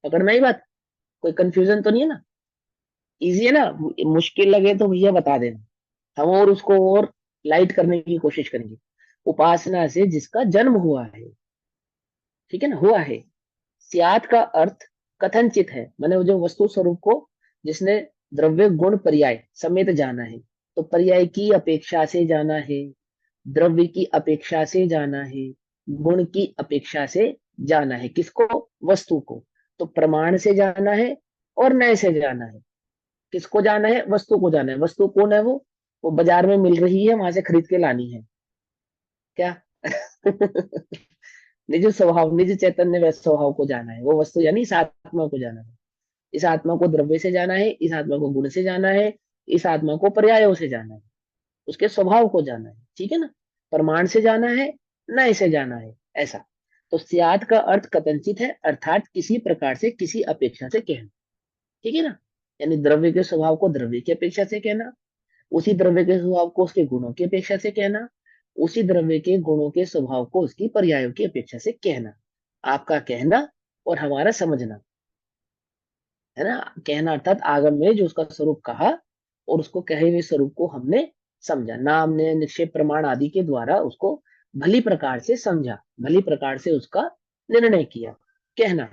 पकड़ना ही बात, कोई कंफ्यूजन तो नहीं है ना, इजी है ना। मुश्किल लगे तो भैया बता देना, हम और उसको और लाइट करने की कोशिश करेंगे। उपासना से जिसका जन्म हुआ है, ठीक है ना, हुआ है। स्यात का अर्थ कथनचित है, मैंने वो जो वस्तु स्वरूप को जिसने द्रव्य गुण पर्याय समेत जाना है, तो पर्याय की अपेक्षा से जाना है, द्रव्य की अपेक्षा से जाना है, गुण की अपेक्षा से जाना है, किसको, वस्तु को। तो प्रमाण से जाना है और नय से जाना है। किसको जाना है, वस्तु को जाना है। वस्तु कौन है वो बाजार में मिल रही है, वहां से खरीद के लानी है क्या। निज स्वभाव, निज चैतन्य व स्वभाव को जाना है, वो वस्तु यानी इस आत्मा को जाना है। इस आत्मा को द्रव्य से जाना है, इस आत्मा को गुण से जाना है, इस आत्मा को पर्यायों से जाना है, उसके स्वभाव को जाना है, ठीक है ना। प्रमाण से जाना है, नय से जाना है, ऐसा। तो सियात का अर्थ कथनचित है, अर्थात किसी प्रकार से, किसी अपेक्षा से कहना, ठीक है ना। यानी द्रव्य के स्वभाव को द्रव्य की अपेक्षा से कहना, उसी द्रव्य के स्वभाव को उसके गुणों की अपेक्षा से कहना, उसी द्रव्य के गुणों के स्वभाव को उसकी पर्यायों की अपेक्षा से कहना। आपका कहना और हमारा समझना, है ना। कहना अर्थात आगम में जो उसका स्वरूप कहा और उसको कहे हुए स्वरूप को हमने समझा, नाम ने निक्षेप प्रमाण आदि के द्वारा उसको भली प्रकार से समझा, भली प्रकार से उसका निर्णय किया, कहना।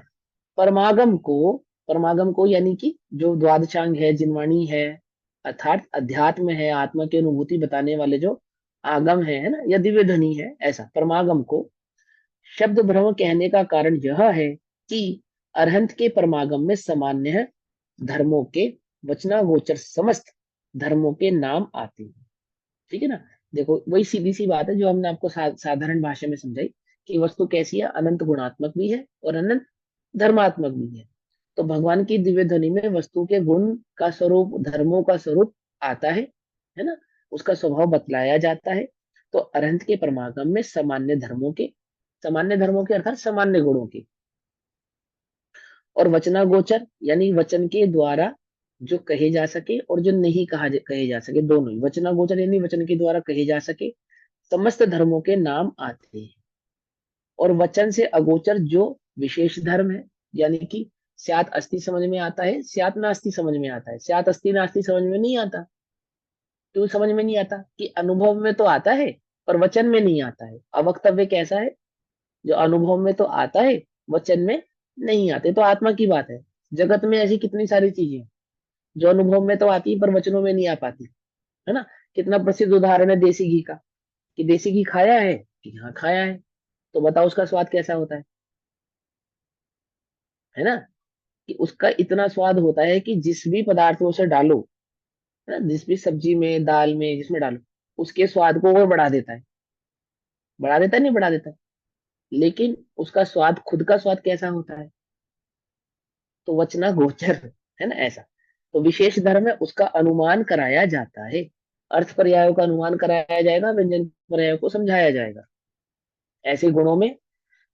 परमागम को, परमागम को यानी कि जो द्वादशांग है, जिनवाणी है, अर्थात अध्यात्म है, आत्मा की अनुभूति बताने वाले जो आगम है ना, या दिव्य ध्वनि है, ऐसा परमागम को शब्द भ्रम कहने का कारण यह है कि अरहंत के परमागम में सामान्य धर्मों के वचनागोचर समस्त धर्मों के नाम आते हैं, ठीक है ना। देखो वही सीधी सी बात है जो हमने आपको साधारण भाषा में समझाई, कि वस्तु कैसी है, अनंत गुणात्मक भी है और अनंत धर्मात्मक भी है। तो भगवान की दिव्य ध्वनि में वस्तु के गुण का स्वरूप, धर्मों का स्वरूप आता है ना, उसका स्वभाव बतलाया जाता है। तो अरहंत के परमागम में सामान्य धर्मों के, सामान्य धर्मों के अर्थात सामान्य गुणों के, और वचनागोचर यानी वचन के द्वारा जो कहे जा सके और जो नहीं कहे जा सके, दोनों ही। वचनागोचर यानी वचन के द्वारा कहे जा सके समस्त धर्मों के नाम आते हैं। और वचन से अगोचर जो विशेष धर्म है, यानी कि स्यात अस्थि समझ में आता है, स्यात नास्ति समझ में आता है। स्यात अस्थि नास्ति समझ में नहीं आता, क्यों समझ में नहीं आता, कि अनुभव में तो आता है पर वचन में नहीं आता है। अवक्तव्य कैसा है, जो अनुभव में तो आता है, वचन में नहीं आते। तो आत्मा की बात है, जगत में ऐसी कितनी सारी चीजें हैं जो अनुभव में तो आती है पर वचनों में नहीं आ पाती, है ना। कितना प्रसिद्ध उदाहरण है देसी घी का, कि देसी घी खाया है, कि हाँ खाया है, तो बताओ उसका स्वाद कैसा होता है ना। कि उसका इतना स्वाद होता है कि जिस भी पदार्थ में उसे डालो, है ना, जिस भी सब्जी में, दाल में, जिसमें डालो, उसके स्वाद को वो बढ़ा देता है। बढ़ा देता है, नहीं बढ़ा देता है? लेकिन उसका स्वाद, खुद का स्वाद कैसा होता है? तो वचना गोचर, है ना ऐसा। तो विशेष धर्म है उसका अनुमान कराया जाता है। अर्थ पर्यायों का अनुमान कराया जाएगा, व्यंजन पर्यायों को समझाया जाएगा। ऐसे गुणों में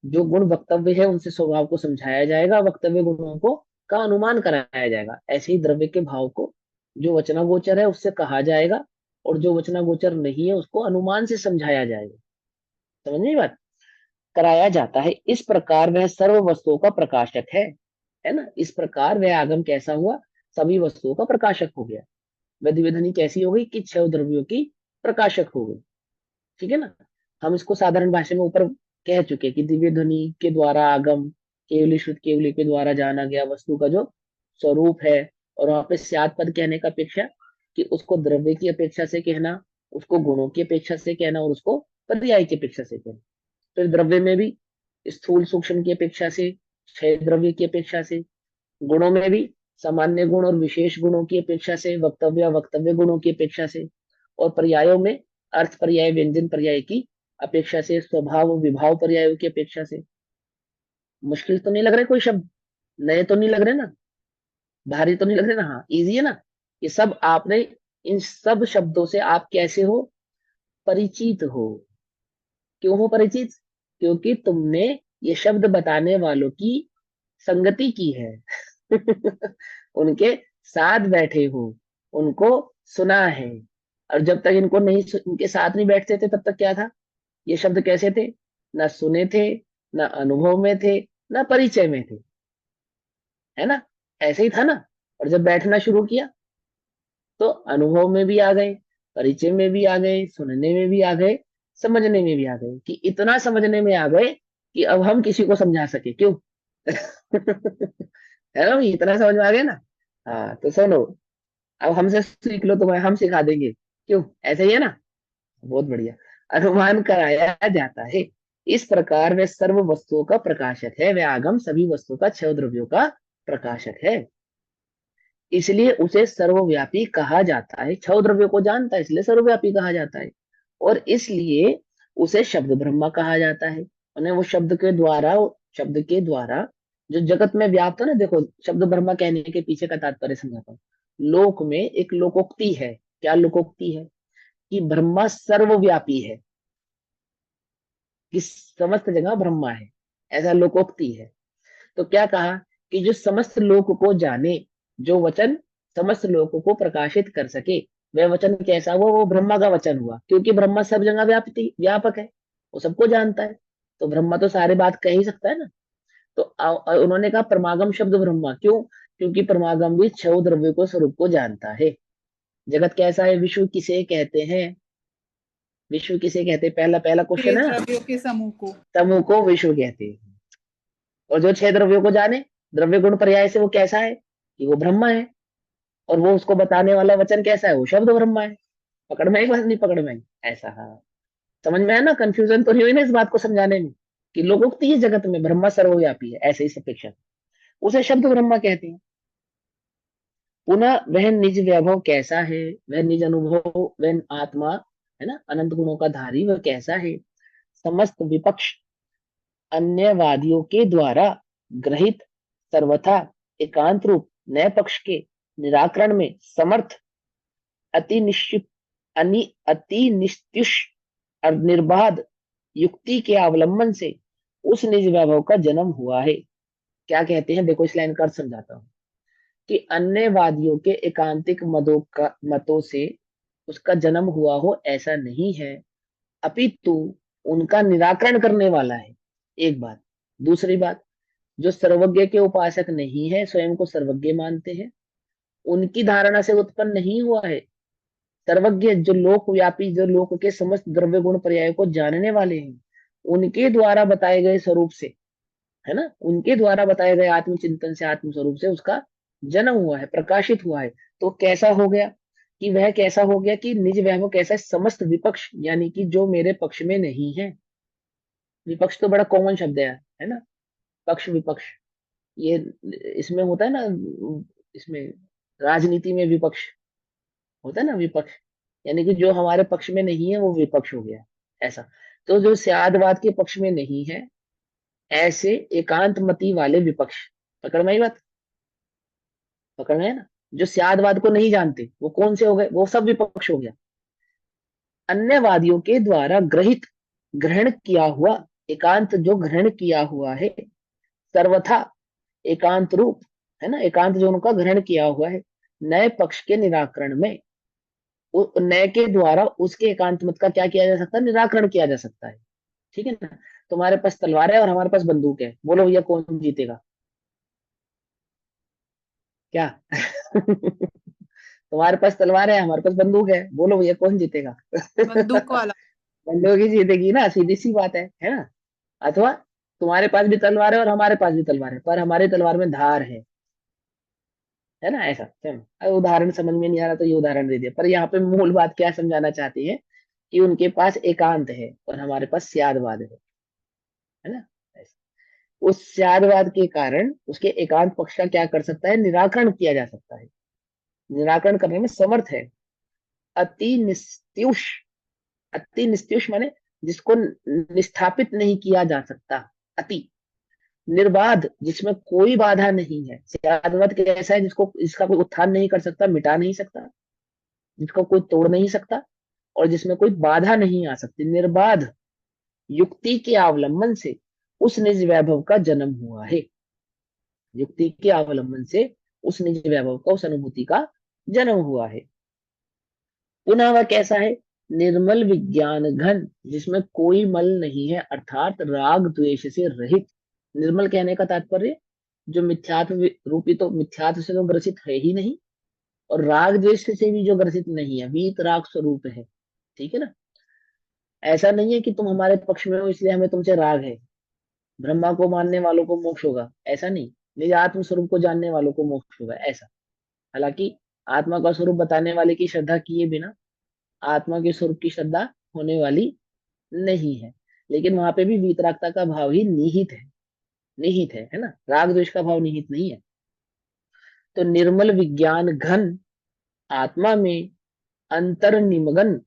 जो गुण वक्तव्य है उनसे स्वभाव को समझाया जाएगा, वक्तव्य गुणों को का अनुमान कराया जाएगा। ऐसे ही द्रव्य के भाव को जो वचनागोचर है उससे कहा जाएगा, और जो वचनागोचर नहीं है उसको अनुमान से समझाया जाएगा। समझ नहीं बात? कराया जाता है। इस प्रकार वह सर्व वस्तुओं का प्रकाशक है ना। इस प्रकार वह आगम कैसा हुआ? सभी वस्तुओं का प्रकाशक हो गया। विधि ध्वनि कैसी हो गई? कि छह द्रव्यों की प्रकाशक हो गई। ठीक है ना। हम इसको साधारण भाषा में ऊपर कह चुके कि दिव्य ध्वनि के द्वारा आगम केवली शुद्ध केवली के द्वारा जाना गया वस्तु का जो स्वरूप है। और वहां पे स्याद पद कहने का अपेक्षा कि उसको द्रव्य की अपेक्षा से कहना, उसको गुणों की अपेक्षा से कहना, और उसको पर्याय की अपेक्षा से कहना। फिर द्रव्य में भी स्थूल सूक्ष्म की अपेक्षा से, क्षय द्रव्य की अपेक्षा से। गुणों में भी सामान्य गुण और विशेष गुणों की अपेक्षा से, वक्तव्य वक्तव्य गुणों की अपेक्षा से। और पर्यायों में अर्थ पर्याय व्यंजन पर्याय की अपेक्षा से, स्वभाव विभाव पर्यायों की अपेक्षा से। मुश्किल तो नहीं लग रहे कोई शब्द? नए तो नहीं लग रहे ना? भारी तो नहीं लग रहे ना? हाँ, इजी है ना? ये सब आपने, इन सब शब्दों से आप कैसे हो? परिचित हो। क्यों हो परिचित? क्योंकि तुमने ये शब्द बताने वालों की संगति की है। उनके साथ बैठे हो, उनको सुना है। और जब तक इनको नहीं इनके साथ नहीं बैठते थे तब तक क्या था? ये शब्द कैसे थे? ना सुने थे, ना अनुभव में थे, ना परिचय में थे। है ना? ऐसे ही था ना। और जब बैठना शुरू किया तो अनुभव में भी आ गए, परिचय में भी आ गए, सुनने में भी आ गए, समझने में भी आ गए। कि इतना समझने में आ गए कि अब हम किसी को समझा सके। क्यों? है ना भाई? इतना समझ में आ गया ना। हाँ तो सुनो, अब हमसे सीख लो, तुम्हें हम सिखा देंगे। क्यों? ऐसे ही है ना। बहुत बढ़िया। अनुमान कराया जाता है। इस प्रकार वह सर्व वस्तुओं का प्रकाशक है, वह आगम सभी वस्तुओं का छह द्रव्यों का प्रकाशक है। इसलिए उसे सर्वव्यापी कहा जाता है। छह द्रव्यों को जानता है इसलिए सर्वव्यापी कहा जाता है। और इसलिए उसे शब्द ब्रह्मा कहा जाता है। उन्हें वो शब्द के द्वारा जो जगत में व्याप्त है ना। देखो, शब्द ब्रह्मा कहने के पीछे का तात्पर्य समझाता हूँ। लोक में एक लोकोक्ति है। क्या लोकोक्ति है? कि ब्रह्मा सर्वव्यापी है, कि समस्त जगह ब्रह्मा है। ऐसा लोकोक्ति है। तो क्या कहा? कि जो समस्त लोक को जाने, जो वचन समस्त लोक को प्रकाशित कर सके, वह वचन कैसा हुआ? वो ब्रह्मा का वचन हुआ। क्योंकि ब्रह्मा सब जगह व्यापक है, वो सबको जानता है। तो ब्रह्मा तो सारे बात कह ही सकता है ना। तो उन्होंने कहा परमागम शब्द ब्रह्मा। क्यों? क्योंकि परमागम भी छह द्रव्यों को स्वरूप को जानता है। जगत कैसा है? विश्व किसे कहते हैं? विश्व किसे कहते हैं? पहला पहला छह क्वेश्चन है ना। द्रव्यों के समूह को। समूह को विश्व कहते हैं। और जो छह द्रव्यों को जाने, द्रव्य गुण पर्याय से, वो कैसा है? कि वो ब्रह्मा है। और वो उसको बताने वाला वचन कैसा है? वो शब्द ब्रह्मा है। पकड़ में आई बात? नहीं पकड़ में आई? ऐसा, हाँ। समझ में है ना? कंफ्यूजन तो नहीं हुई ना इस बात को समझाने में? कि लोकोक्ति है जगत में ब्रह्मा सर्वव्यापी है, ऐसे ही सपेक्षा उसे शब्द ब्रह्मा कहते हैं। पुनः वह निज वैभव कैसा है? वह निज अनुभव, वह आत्मा, है ना, अनंत गुणों का धारी, वह कैसा है? समस्त विपक्ष अन्यवादियों के द्वारा ग्रहित, सर्वथा एकांत रूप नए पक्ष के निराकरण में समर्थ, अति निश्चित अति निस्तुष और निर्बाध युक्ति के अवलंबन से उस निज वैभव का जन्म हुआ है। क्या कहते हैं? देखो, इस लाइन का अर्थ समझाता हूँ। कि अन्यवादियों के एकांतिक मतों से उसका जन्म हुआ हो, ऐसा नहीं है। अपितु उनका निराकरण करने वाला है। एक बात। दूसरी बात, जो सर्वज्ञ के उपासक नहीं है, स्वयं को सर्वज्ञ मानते हैं, उनकी धारणा से उत्पन्न नहीं हुआ है। सर्वज्ञ जो लोक व्यापी, जो लोक के समस्त द्रव्य गुण पर्याय को जानने वाले हैं, उनके द्वारा बताए गए स्वरूप से, है ना, उनके द्वारा बताए गए आत्मचिंतन से, आत्म स्वरूप से उसका जन्म हुआ है, प्रकाशित हुआ है। तो कैसा हो गया? कि वह कैसा हो गया? कि निज वैभव कैसा है? समस्त विपक्ष, यानी कि जो मेरे पक्ष में नहीं है। विपक्ष तो बड़ा कॉमन शब्द है ना। पक्ष विपक्ष, ये इसमें होता है ना। इसमें राजनीति में विपक्ष होता है ना, विपक्ष। यानी कि जो हमारे पक्ष में नहीं है वो विपक्ष हो गया, ऐसा। तो जो स्यादवाद के पक्ष में नहीं है, ऐसे एकांतमति वाले विपक्ष, पकड़ में आई बात? पकड़ में है ना? जो स्यादवाद को नहीं जानते वो कौन से हो गए? वो सब विपक्ष हो गया। अन्यवादियों के द्वारा ग्रहण किया हुआ एकांत, जो ग्रहण किया हुआ है सर्वथा एकांत रूप, है ना, एकांत जो उनका ग्रहण किया हुआ है, नए पक्ष के निराकरण में नए के द्वारा उसके एकांत मत का क्या किया जा सकता है? निराकरण किया जा सकता है। ठीक है ना? तुम्हारे पास तलवार है और हमारे पास बंदूक है, बोलो भैया कौन जीतेगा? क्या? तुम्हारे पास तलवार है, हमारे पास बंदूक है, बोलो भैया कौन जीतेगा? बंदूक वाला। बंदूक ही जीतेगी ना, सीधी सी बात है ना? अथवा तुम्हारे पास भी तलवार है और हमारे पास भी तलवार है, पर हमारी तलवार में धार है ना, ऐसा। चलो, अब उदाहरण समझ में नहीं आ रहा तो ये उदाहरण दे दिया, पर यहाँ पे मूल बात क्या समझाना चाहती है कि उनके पास एकांत है और हमारे पास स्यादवाद है ना, ऐसा। उस स्यादवाद के कारण उसके एकांत पक्ष का क्या कर सकता है? निराकरण किया जा सकता है, निराकरण करने में समर्थ है। अति निस्त्युष, अति निस्त्युष माने जिसको निस्थापित नहीं किया जा सकता, अति निर्बाध जिसमें कोई बाधा नहीं है। सियादवत कैसा है? जिसको, इसका कोई उत्थान नहीं कर सकता, मिटा नहीं सकता, जिसको कोई तोड़ नहीं सकता, और जिसमें कोई बाधा नहीं आ सकती, निर्बाध युक्ति के अवलंबन से उस निज वैभव का जन्म हुआ है। युक्ति के अवलंबन से उस निज वैभव का, उस अनुभूति का जन्म हुआ है। पुनः वह कैसा है? निर्मल विज्ञान घन, जिसमें कोई मल नहीं है, अर्थात राग द्वेष से रहित। निर्मल कहने का तात्पर्य जो मिथ्यात्व रूपी, तो मिथ्यात्व से तो ग्रसित है ही नहीं, और राग द्वेष से भी जो ग्रसित नहीं है, वीत राग स्वरूप है। ठीक है ना? ऐसा नहीं है कि तुम हमारे पक्ष में हो इसलिए हमें तुमसे राग है, ब्रह्मा को मानने वालों को मोक्ष होगा, ऐसा नहीं। निज आत्म स्वरूप को जानने वालों को मोक्ष होगा, ऐसा। हालांकि आत्मा का स्वरूप बताने वाले की श्रद्धा किए बिना आत्मा के स्वरूप की श्रद्धा होने वाली नहीं है। लेकिन वहां पे भी वीतरागता का भाव ही निहित है, निहित है ना? राग द्वेष का भाव निहित नहीं है। तो निर्मल विज्ञान घन, आत्मा में अंतर्निमगन,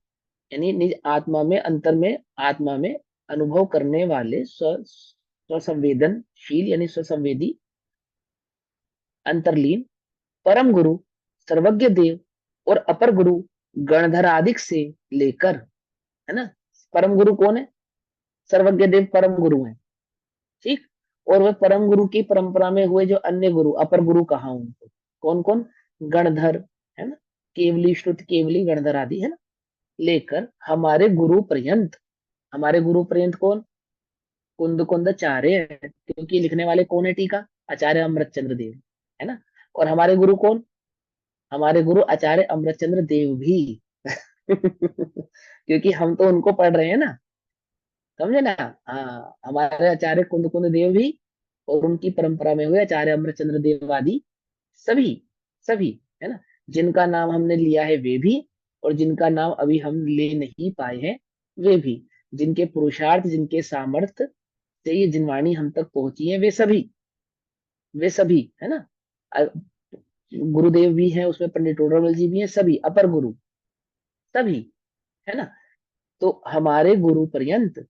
यानी निज आत्मा में, अंतर में, आत्मा में अनुभव करने वाले स्वसंवेदनशील यानी स्वसंवेदी, अंतर्लीन परम गुरु, सर्वज्ञ देव और अपर गुरु गणधरादिक से लेकर, है ना? परम गुरु कौन है? सर्वज्ञ देव परम गुरु है। ठीक। और वह परम गुरु की परंपरा में हुए जो अन्य गुरु, अपर गुरु कहा उनको, कौन कौन? गणधर, है ना, केवली, श्रुत केवली, गणधर आदि, है ना, लेकर हमारे गुरु पर्यंत। हमारे गुरु पर्यंत कौन? कुंद कुंद आचार्य, क्योंकि लिखने वाले कौन है टीका? आचार्य अमृतचंद्र देव, है ना। और हमारे गुरु कौन? हमारे गुरु आचार्य अमृतचंद्र देव भी। क्योंकि हम तो उनको पढ़ रहे हैं ना, समझे ना? हाँ, हमारे आचार्य कुंद कुंद देव भी, और उनकी परंपरा में हुए आचार्य अमृतचंद्र देव आदि सभी, सभी, है ना, जिनका नाम हमने लिया है वे भी, और जिनका नाम अभी हम ले नहीं पाए हैं वे भी, जिनके पुरुषार्थ, जिनके सामर्थ्य से ये जिनवाणी हम तक पहुंची है, वे सभी, वे सभी, है ना। अ- गुरुदेव भी हैं उसमें, पंडित टोडरमल जी भी हैं, सभी अपर गुरु, सभी, है ना। तो हमारे गुरु पर्यंत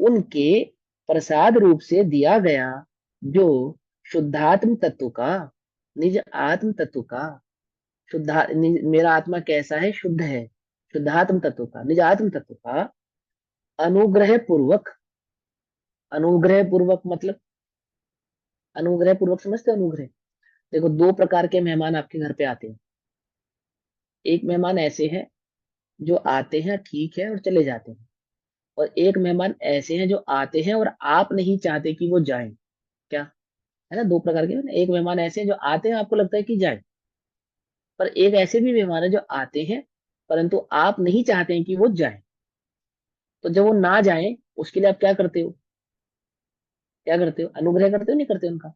उनके प्रसाद रूप से दिया गया जो शुद्धात्म तत्व का, निज आत्म तत्व का, मेरा आत्मा कैसा है? शुद्ध है। शुद्धात्म तत्व का, निज आत्म तत्व का अनुग्रह पूर्वक, अनुग्रह पूर्वक मतलब, अनुग्रह पूर्वक समझते हो अनुग्रह? देखो, दो प्रकार के मेहमान आपके घर पे आते हैं। एक मेहमान ऐसे हैं जो आते हैं, ठीक है, और चले जाते हैं। और एक मेहमान ऐसे हैं जो आते हैं और आप नहीं चाहते कि वो जाएं। क्या? है ना, दो प्रकार के ना। एक मेहमान ऐसे हैं जो आते हैं, आपको लगता है कि जाए, पर एक ऐसे भी मेहमान है जो आते हैं परंतु आप नहीं चाहते हैं कि वो जाए। तो जब वो ना जाए उसके लिए आप क्या करते हो? क्या करते हो? अनुग्रह करते हो, नहीं करते उनका?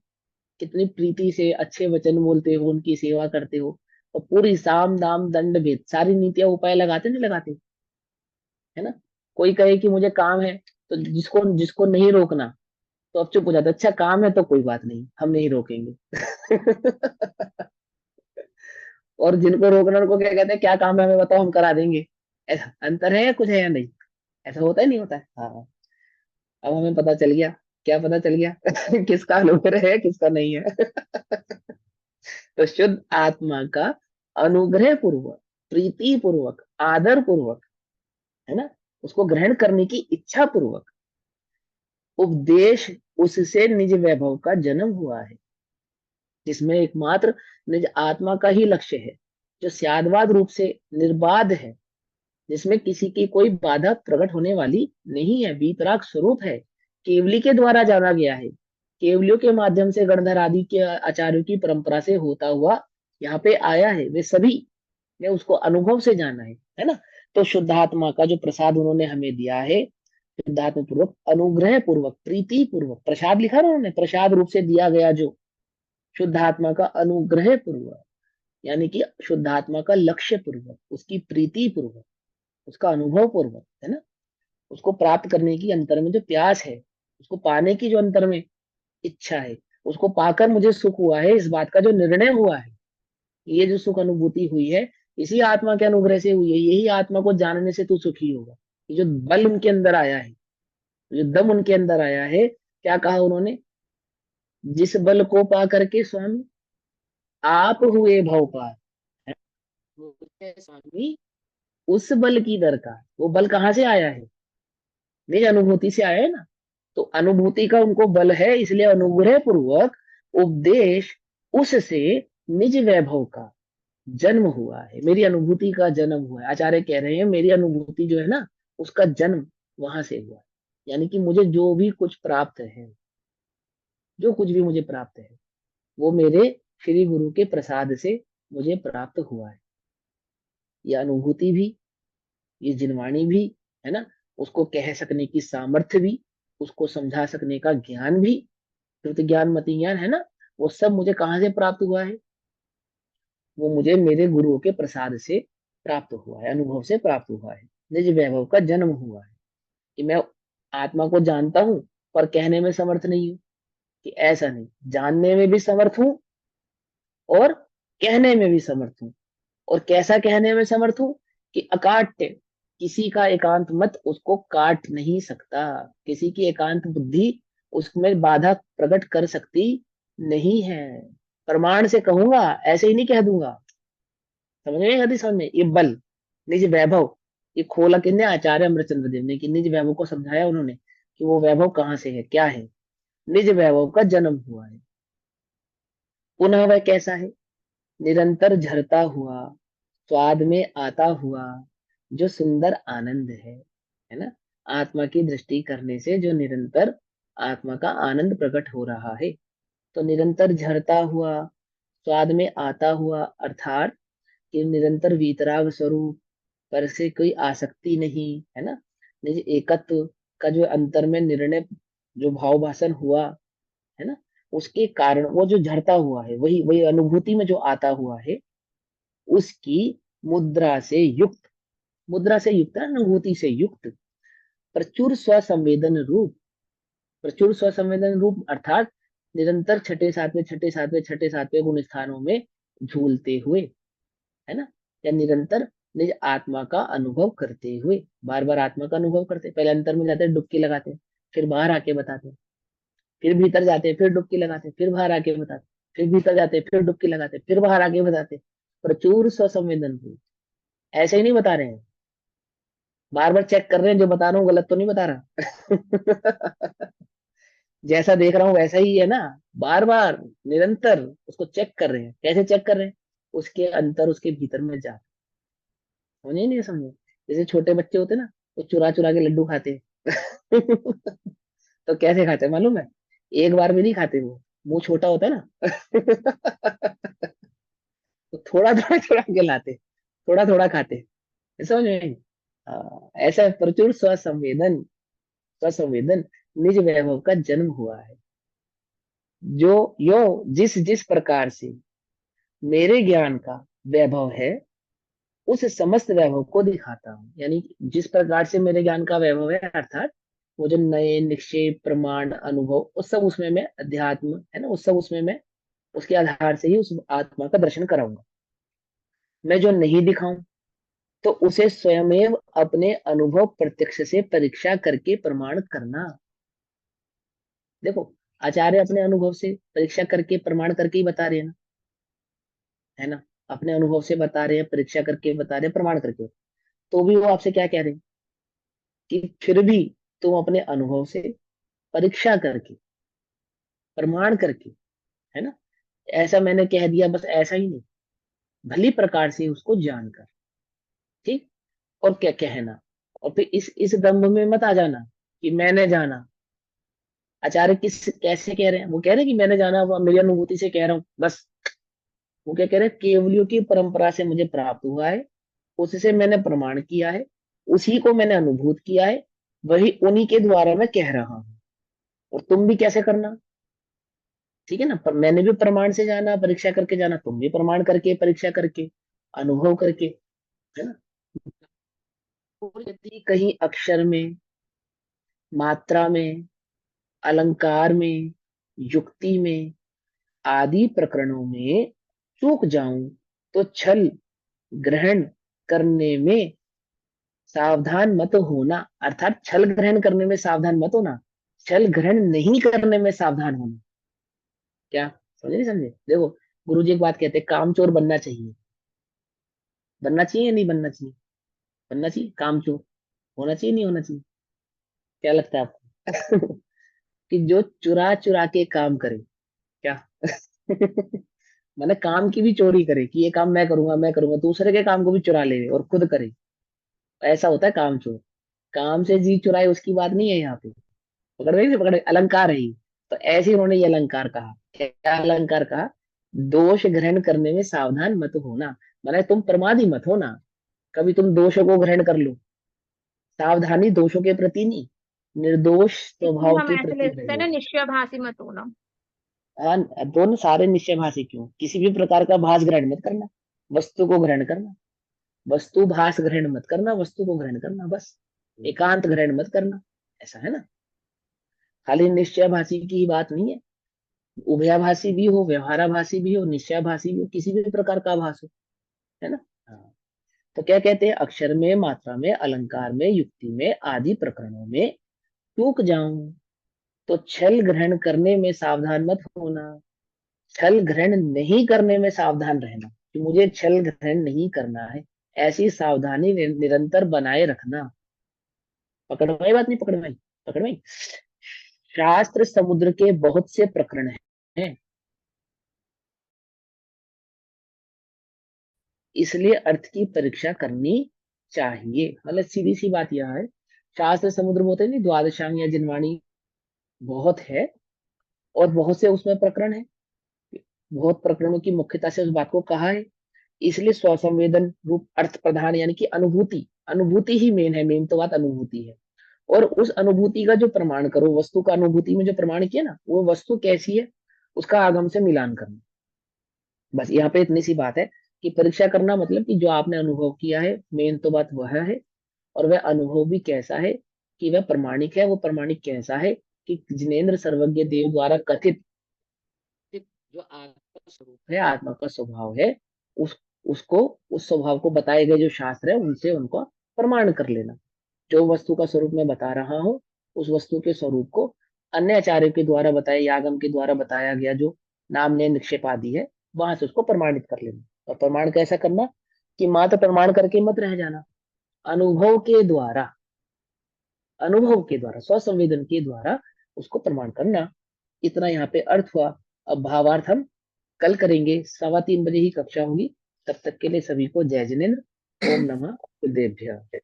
कितनी प्रीति से अच्छे वचन बोलते हो, उनकी सेवा करते हो, और पूरी साम दाम दंड भेद सारी नीतियां उपाय लगाते, नहीं लगाते? है ना। कोई कहे कि मुझे काम है, तो जिसको जिसको नहीं रोकना, तो अब चुप हो जाता, अच्छा काम है तो कोई बात नहीं, हम नहीं रोकेंगे। और जिनको रोकना उनको क्या कहते हैं, क्या काम है हमें बताओ हम करा देंगे। ऐसा अंतर है या कुछ है या नहीं? ऐसा होता है नहीं होता है? हाँ। अब हमें पता चल गया। क्या पता चल गया? किसका अनुग्रह है किसका नहीं है। तो शुद्ध आत्मा का अनुग्रह पूर्वक, प्रीति पूर्वक, आदर पूर्वक, है ना, उसको ग्रहण करने की इच्छा पूर्वक उपदेश, उससे निज वैभव का जन्म हुआ है, जिसमें एकमात्र निज आत्मा का ही लक्ष्य है, जो स्यादवाद रूप से निर्बाध है, जिसमें किसी की कोई बाधा प्रकट होने वाली नहीं है, बीतराग स्वरूप है, केवली के द्वारा जाना गया है, केवलियों के माध्यम से गणधर आदि के आचार्यों की परंपरा से होता हुआ यहाँ पे आया है, वे सभी ने उसको अनुभव से जाना है ना। तो शुद्धात्मा का जो प्रसाद उन्होंने हमें दिया है, शुद्धात्मा पूर्वक, अनुग्रह पूर्वक, प्रीति पूर्वक, प्रसाद लिखा ना उन्होंने, प्रसाद रूप से दिया गया जो, शुद्धात्मा का अनुग्रह पूर्वक, यानी कि शुद्धात्मा का लक्ष्य पूर्वक, उसकी प्रीति पूर्वक, उसका अनुभव पूर्वक, है ना, उसको प्राप्त करने की अंतर में जो प्यास है, उसको पाने की जो अंतर में इच्छा है, उसको पाकर मुझे सुख हुआ है, इस बात का जो निर्णय हुआ है, ये जो सुख अनुभूति हुई है, इसी आत्मा के अनुग्रह से हुई है, यही आत्मा को जानने से तू सुखी होगा। ये जो बल उनके अंदर आया है, जो दम उनके अंदर आया है, क्या कहा उन्होंने, जिस बल को पा करके स्वामी आप हुए भव पार, है? वो है स्वामी उस बल की दरकार, वो बल कहाँ से आया है, निज अनुभूति से आया है ना। तो अनुभूति का उनको बल है, इसलिए अनुग्रह पूर्वक उपदेश, उससे निज वैभव का जन्म हुआ है, मेरी अनुभूति का जन्म हुआ है। आचार्य कह रहे हैं मेरी अनुभूति जो है ना, उसका जन्म वहां से हुआ है। यानी कि मुझे जो भी कुछ प्राप्त है, जो कुछ भी मुझे प्राप्त है, वो मेरे श्री गुरु के प्रसाद से मुझे प्राप्त हुआ है। ये अनुभूति भी, ये जिनवाणी भी, है ना, उसको कह सकने की सामर्थ्य भी, उसको समझा सकने का ज्ञान भी, कृत ज्ञान मति ज्ञान, है ना, वो सब मुझे कहाँ से प्राप्त हुआ है, वो मुझे मेरे गुरुओं के प्रसाद से प्राप्त हुआ है, अनुभव से प्राप्त हुआ है, निज वैभव का जन्म हुआ है। कि मैं आत्मा को जानता हूं पर कहने में समर्थ नहीं हूं, कि ऐसा नहीं, जानने में भी समर्थ हूं और कहने में भी समर्थ हूं। और कैसा कहने में समर्थ हूं, कि अकाट्य, किसी का एकांत मत उसको काट नहीं सकता, किसी की एकांत बुद्धि उसमें बाधा प्रकट कर सकती नहीं है। प्रमाण से कहूंगा, ऐसे ही नहीं कह दूंगा। समझ में आती, समझ में, ये बल, निज वैभव, ये खोला किसने, आचार्य अमृतचंद्र देव ने, कि निज वैभव को समझाया उन्होंने, कि वो वैभव कहाँ से है, क्या है, निज वैभव का जन्म हुआ है। पुनः वह कैसा है, निरंतर झरता हुआ, स्वाद में आता हुआ, जो सुंदर आनंद है ना, आत्मा की दृष्टि करने से जो निरंतर आत्मा का आनंद प्रकट हो रहा है। तो निरंतर झरता हुआ, स्वाद में आता हुआ, अर्थात कि निरंतर वीतराग स्वरूप, पर से कोई आसक्ति नहीं, है ना, निज एकत्व का जो अंतर में निर्णय, जो भाव भाषण हुआ, है ना, उसके कारण वो जो झरता हुआ है, वही वही अनुभूति में जो आता हुआ है, उसकी मुद्रा से युक्त, मुद्रा से युक्त है, अनुभूति से युक्त, प्रचुर स्वसंवेदन रूप, प्रचुर स्वसंवेदन रूप, अर्थात निरंतर छठे सातवें गुण स्थानों में झूलते हुए, है ना, या निरंतर निज आत्मा का अनुभव करते हुए, बार बार आत्मा का अनुभव करते, पहले अंतर में जाते डुबकी लगाते, फिर बाहर आके बताते, फिर भीतर जाते फिर डुबकी लगाते, फिर बाहर आके बताते, फिर भीतर जाते फिर डुबकी लगाते, फिर बाहर आके बताते, प्रचुर स्वसंवेदन रूप। ऐसे ही नहीं बता रहे हैं, बार बार चेक कर रहे हैं जो बता रहा हूँ गलत तो नहीं बता रहा। जैसा देख रहा हूँ वैसा ही है ना, बार बार निरंतर उसको चेक कर रहे हैं। कैसे चेक कर रहे हैं, उसके अंतर, उसके भीतर में जा, समझे नहीं समझे, जैसे छोटे बच्चे होते ना, वो चुरा चुरा के लड्डू खाते हैं। तो कैसे खाते हैं मालूम है, एक बार में नहीं खाते, वो मुंह छोटा होता है ना। तो थोड़ा थोड़ा चुरा के लाते, थोड़ा थोड़ा खाते, समझ में। ऐसा प्रचुर स्वसंवेदन, स्वसंवेदन निज वैभव का जन्म हुआ है, जो यो जिस जिस प्रकार से मेरे ज्ञान का वैभव है, उस समस्त वैभव को दिखाता हूँ। यानी जिस प्रकार से मेरे ज्ञान का वैभव है, अर्थात वो जो नए निक्षेप प्रमाण अनुभव, उस सब उसमें मैं, अध्यात्म है ना, उस सब उसमें मैं उसके आधार से ही उस आत्मा का दर्शन कराऊंगा। मैं जो नहीं दिखाऊं तो उसे स्वयमेव अपने अनुभव प्रत्यक्ष से परीक्षा करके प्रमाण करना। देखो, आचार्य अपने अनुभव से परीक्षा करके प्रमाण करके ही बता रहे हैं ना, है ना। अपने अनुभव से बता रहे हैं, परीक्षा करके बता रहे हैं, प्रमाण करके। तो भी वो आपसे क्या कह रहे हैं कि फिर भी तुम अपने अनुभव से परीक्षा करके, प्रमाण करके, है ना, ऐसा मैंने कह दिया बस ऐसा ही नहीं, भली प्रकार से उसको जानकर, ठीक, और क्या कहना। और फिर इस दम्भ में मत आ जाना कि मैंने जाना। आचार्य किस कैसे कह रहे हैं? वो कह रहे हैं कि मैंने जाना, वो मेरी अनुभूति से कह रहा हूँ बस। वो क्या कह रहे हैं? केवलियों की परंपरा से मुझे प्राप्त हुआ है, उससे मैंने प्रमाण किया है, उसी को मैंने अनुभूत किया है, वही उन्हीं के द्वारा मैं कह रहा हूँ। और तुम भी कैसे करना, ठीक है ना। पर मैंने भी प्रमाण से जाना, परीक्षा करके जाना, तुम भी प्रमाण करके, परीक्षा करके, अनुभव करके, है ना। और यदि कहीं अक्षर में, मात्रा में, अलंकार में, युक्ति में आदि प्रकरणों में चूक जाऊं तो छल ग्रहण करने में सावधान मत होना। अर्थात छल ग्रहण करने में सावधान मत होना, छल ग्रहण नहीं करने में सावधान होना। क्या समझे नहीं समझे? देखो, गुरु जी एक बात कहते हैं, कामचोर बनना चाहिए। बनना चाहिए या नहीं बनना चाहिए? बनना चाहिए कामचोर। होना चाहिए नहीं होना चाहिए? क्या लगता है आपको? कि जो चुरा चुरा के काम करे, क्या? मैंने काम की भी चोरी करे कि ये काम मैं करूंगा, दूसरे के काम को भी चुरा ले और खुद करे, ऐसा होता है काम चोर। काम से जी चुराए उसकी बात नहीं है यहाँ पे। पकड़ गई, पकड़ गई, अलंकार है ये। तो ऐसे ही उन्होंने ये अलंकार कहा, क्या अलंकार कहा? दोष ग्रहण करने में सावधान मत होना, माने तुम प्रमादी मत होना, कभी तुम दोषों को ग्रहण कर लो। सावधानी दोषों के प्रति नहीं, निर्दोष इसलिए स्वभाव हम के ऐसे ले प्रति सकते हैं रहे। ना, निश्चयभाषी मत होना। हाँ, दोनों सारे निश्चयभाषी क्यों, किसी भी प्रकार का भास ग्रहण मत करना, वस्तु को ग्रहण करना। वस्तु भास ग्रहण मत करना, वस्तु को ग्रहण करना बस। एकांत ग्रहण मत करना, ऐसा है ना। खाली निश्चयभाषी की ही बात नहीं है, उभयाभाषी भी हो, व्यवहाराभाषी भी हो, निश्चयभाषी भी हो, किसी भी प्रकार का आभास हो, है ना। हाँ। तो क्या कहते हैं? अक्षर में, मात्रा में, अलंकार में, युक्ति में आदि प्रकरणों में चूक जाऊं तो छल ग्रहण करने में सावधान मत होना, छल ग्रहण नहीं करने में सावधान रहना, कि मुझे छल ग्रहण नहीं करना है, ऐसी सावधानी निरंतर बनाए रखना। पकड़ में आई बात, नहीं पकड़ में आई? पकड़ में आई? शास्त्र समुद्र के बहुत से प्रकरण हैं, इसलिए अर्थ की परीक्षा करनी चाहिए। मतलब सीधी सी बात यह है, शास्त्र समुद्र में होते नहीं, द्वादशांग या जिनवाणी बहुत है, और बहुत से उसमें प्रकरण है, बहुत प्रकरणों की मुख्यता से उस बात को कहा है। इसलिए स्वसंवेदन रूप अर्थ प्रधान, यानी कि अनुभूति, अनुभूति ही मेन है, मेन तो बात अनुभूति है। और उस अनुभूति का जो प्रमाण करो, वस्तु का अनुभूति में जो प्रमाण किया ना, वो वस्तु कैसी है उसका आगम से मिलान करना। बस यहाँ पे इतनी सी बात है कि परीक्षा करना मतलब कि जो आपने अनुभव किया है, मेन तो बात वह है। और वह अनुभव भी कैसा है, कि वह प्रमाणिक है, वो प्रमाणिक कैसा है, कि जिनेन्द्र सर्वज्ञ देव द्वारा कथित जो आत्मा का स्वरूप है, आत्मा का स्वभाव है, उस उसको, उस स्वभाव को बताए गए जो शास्त्र है उनसे उनको प्रमाण कर लेना। जो वस्तु का स्वरूप मैं बता रहा हूँ, उस वस्तु के स्वरूप को अन्य आचार्यों के द्वारा बताए, यागम के द्वारा बताया गया जो नाम ने निक्षेप आदि है, वहां से उसको प्रमाणित कर लेना। और प्रमाण कैसा करना, कि मात्र प्रमाण करके मत रह जाना, अनुभव के द्वारा, अनुभव के द्वारा, स्वसंवेदन के द्वारा उसको प्रमाण करना। इतना यहाँ पे अर्थ हुआ। अब भावार्थ हम कल करेंगे, 3:15 ही कक्षा होगी। तब तक के लिए सभी को जय जिनेन्द्र, ओम नमः गुरुदेवभ्यः।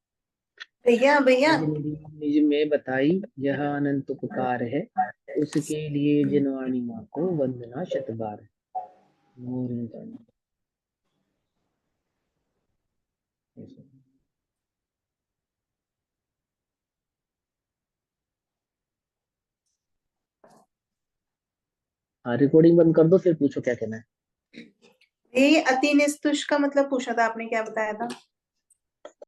भैया भैया, निज निज निज में बताई यह अनंत उपकार है, उसके लिए जिनवाणी माँ को वंदना शत बार। मोर नितंड। हाँ, रिकॉर्डिंग बंद कर दो, फिर पूछो क्या कहना है। ये अति निस्तुष का मतलब पूछा था आपने, क्या बताया था?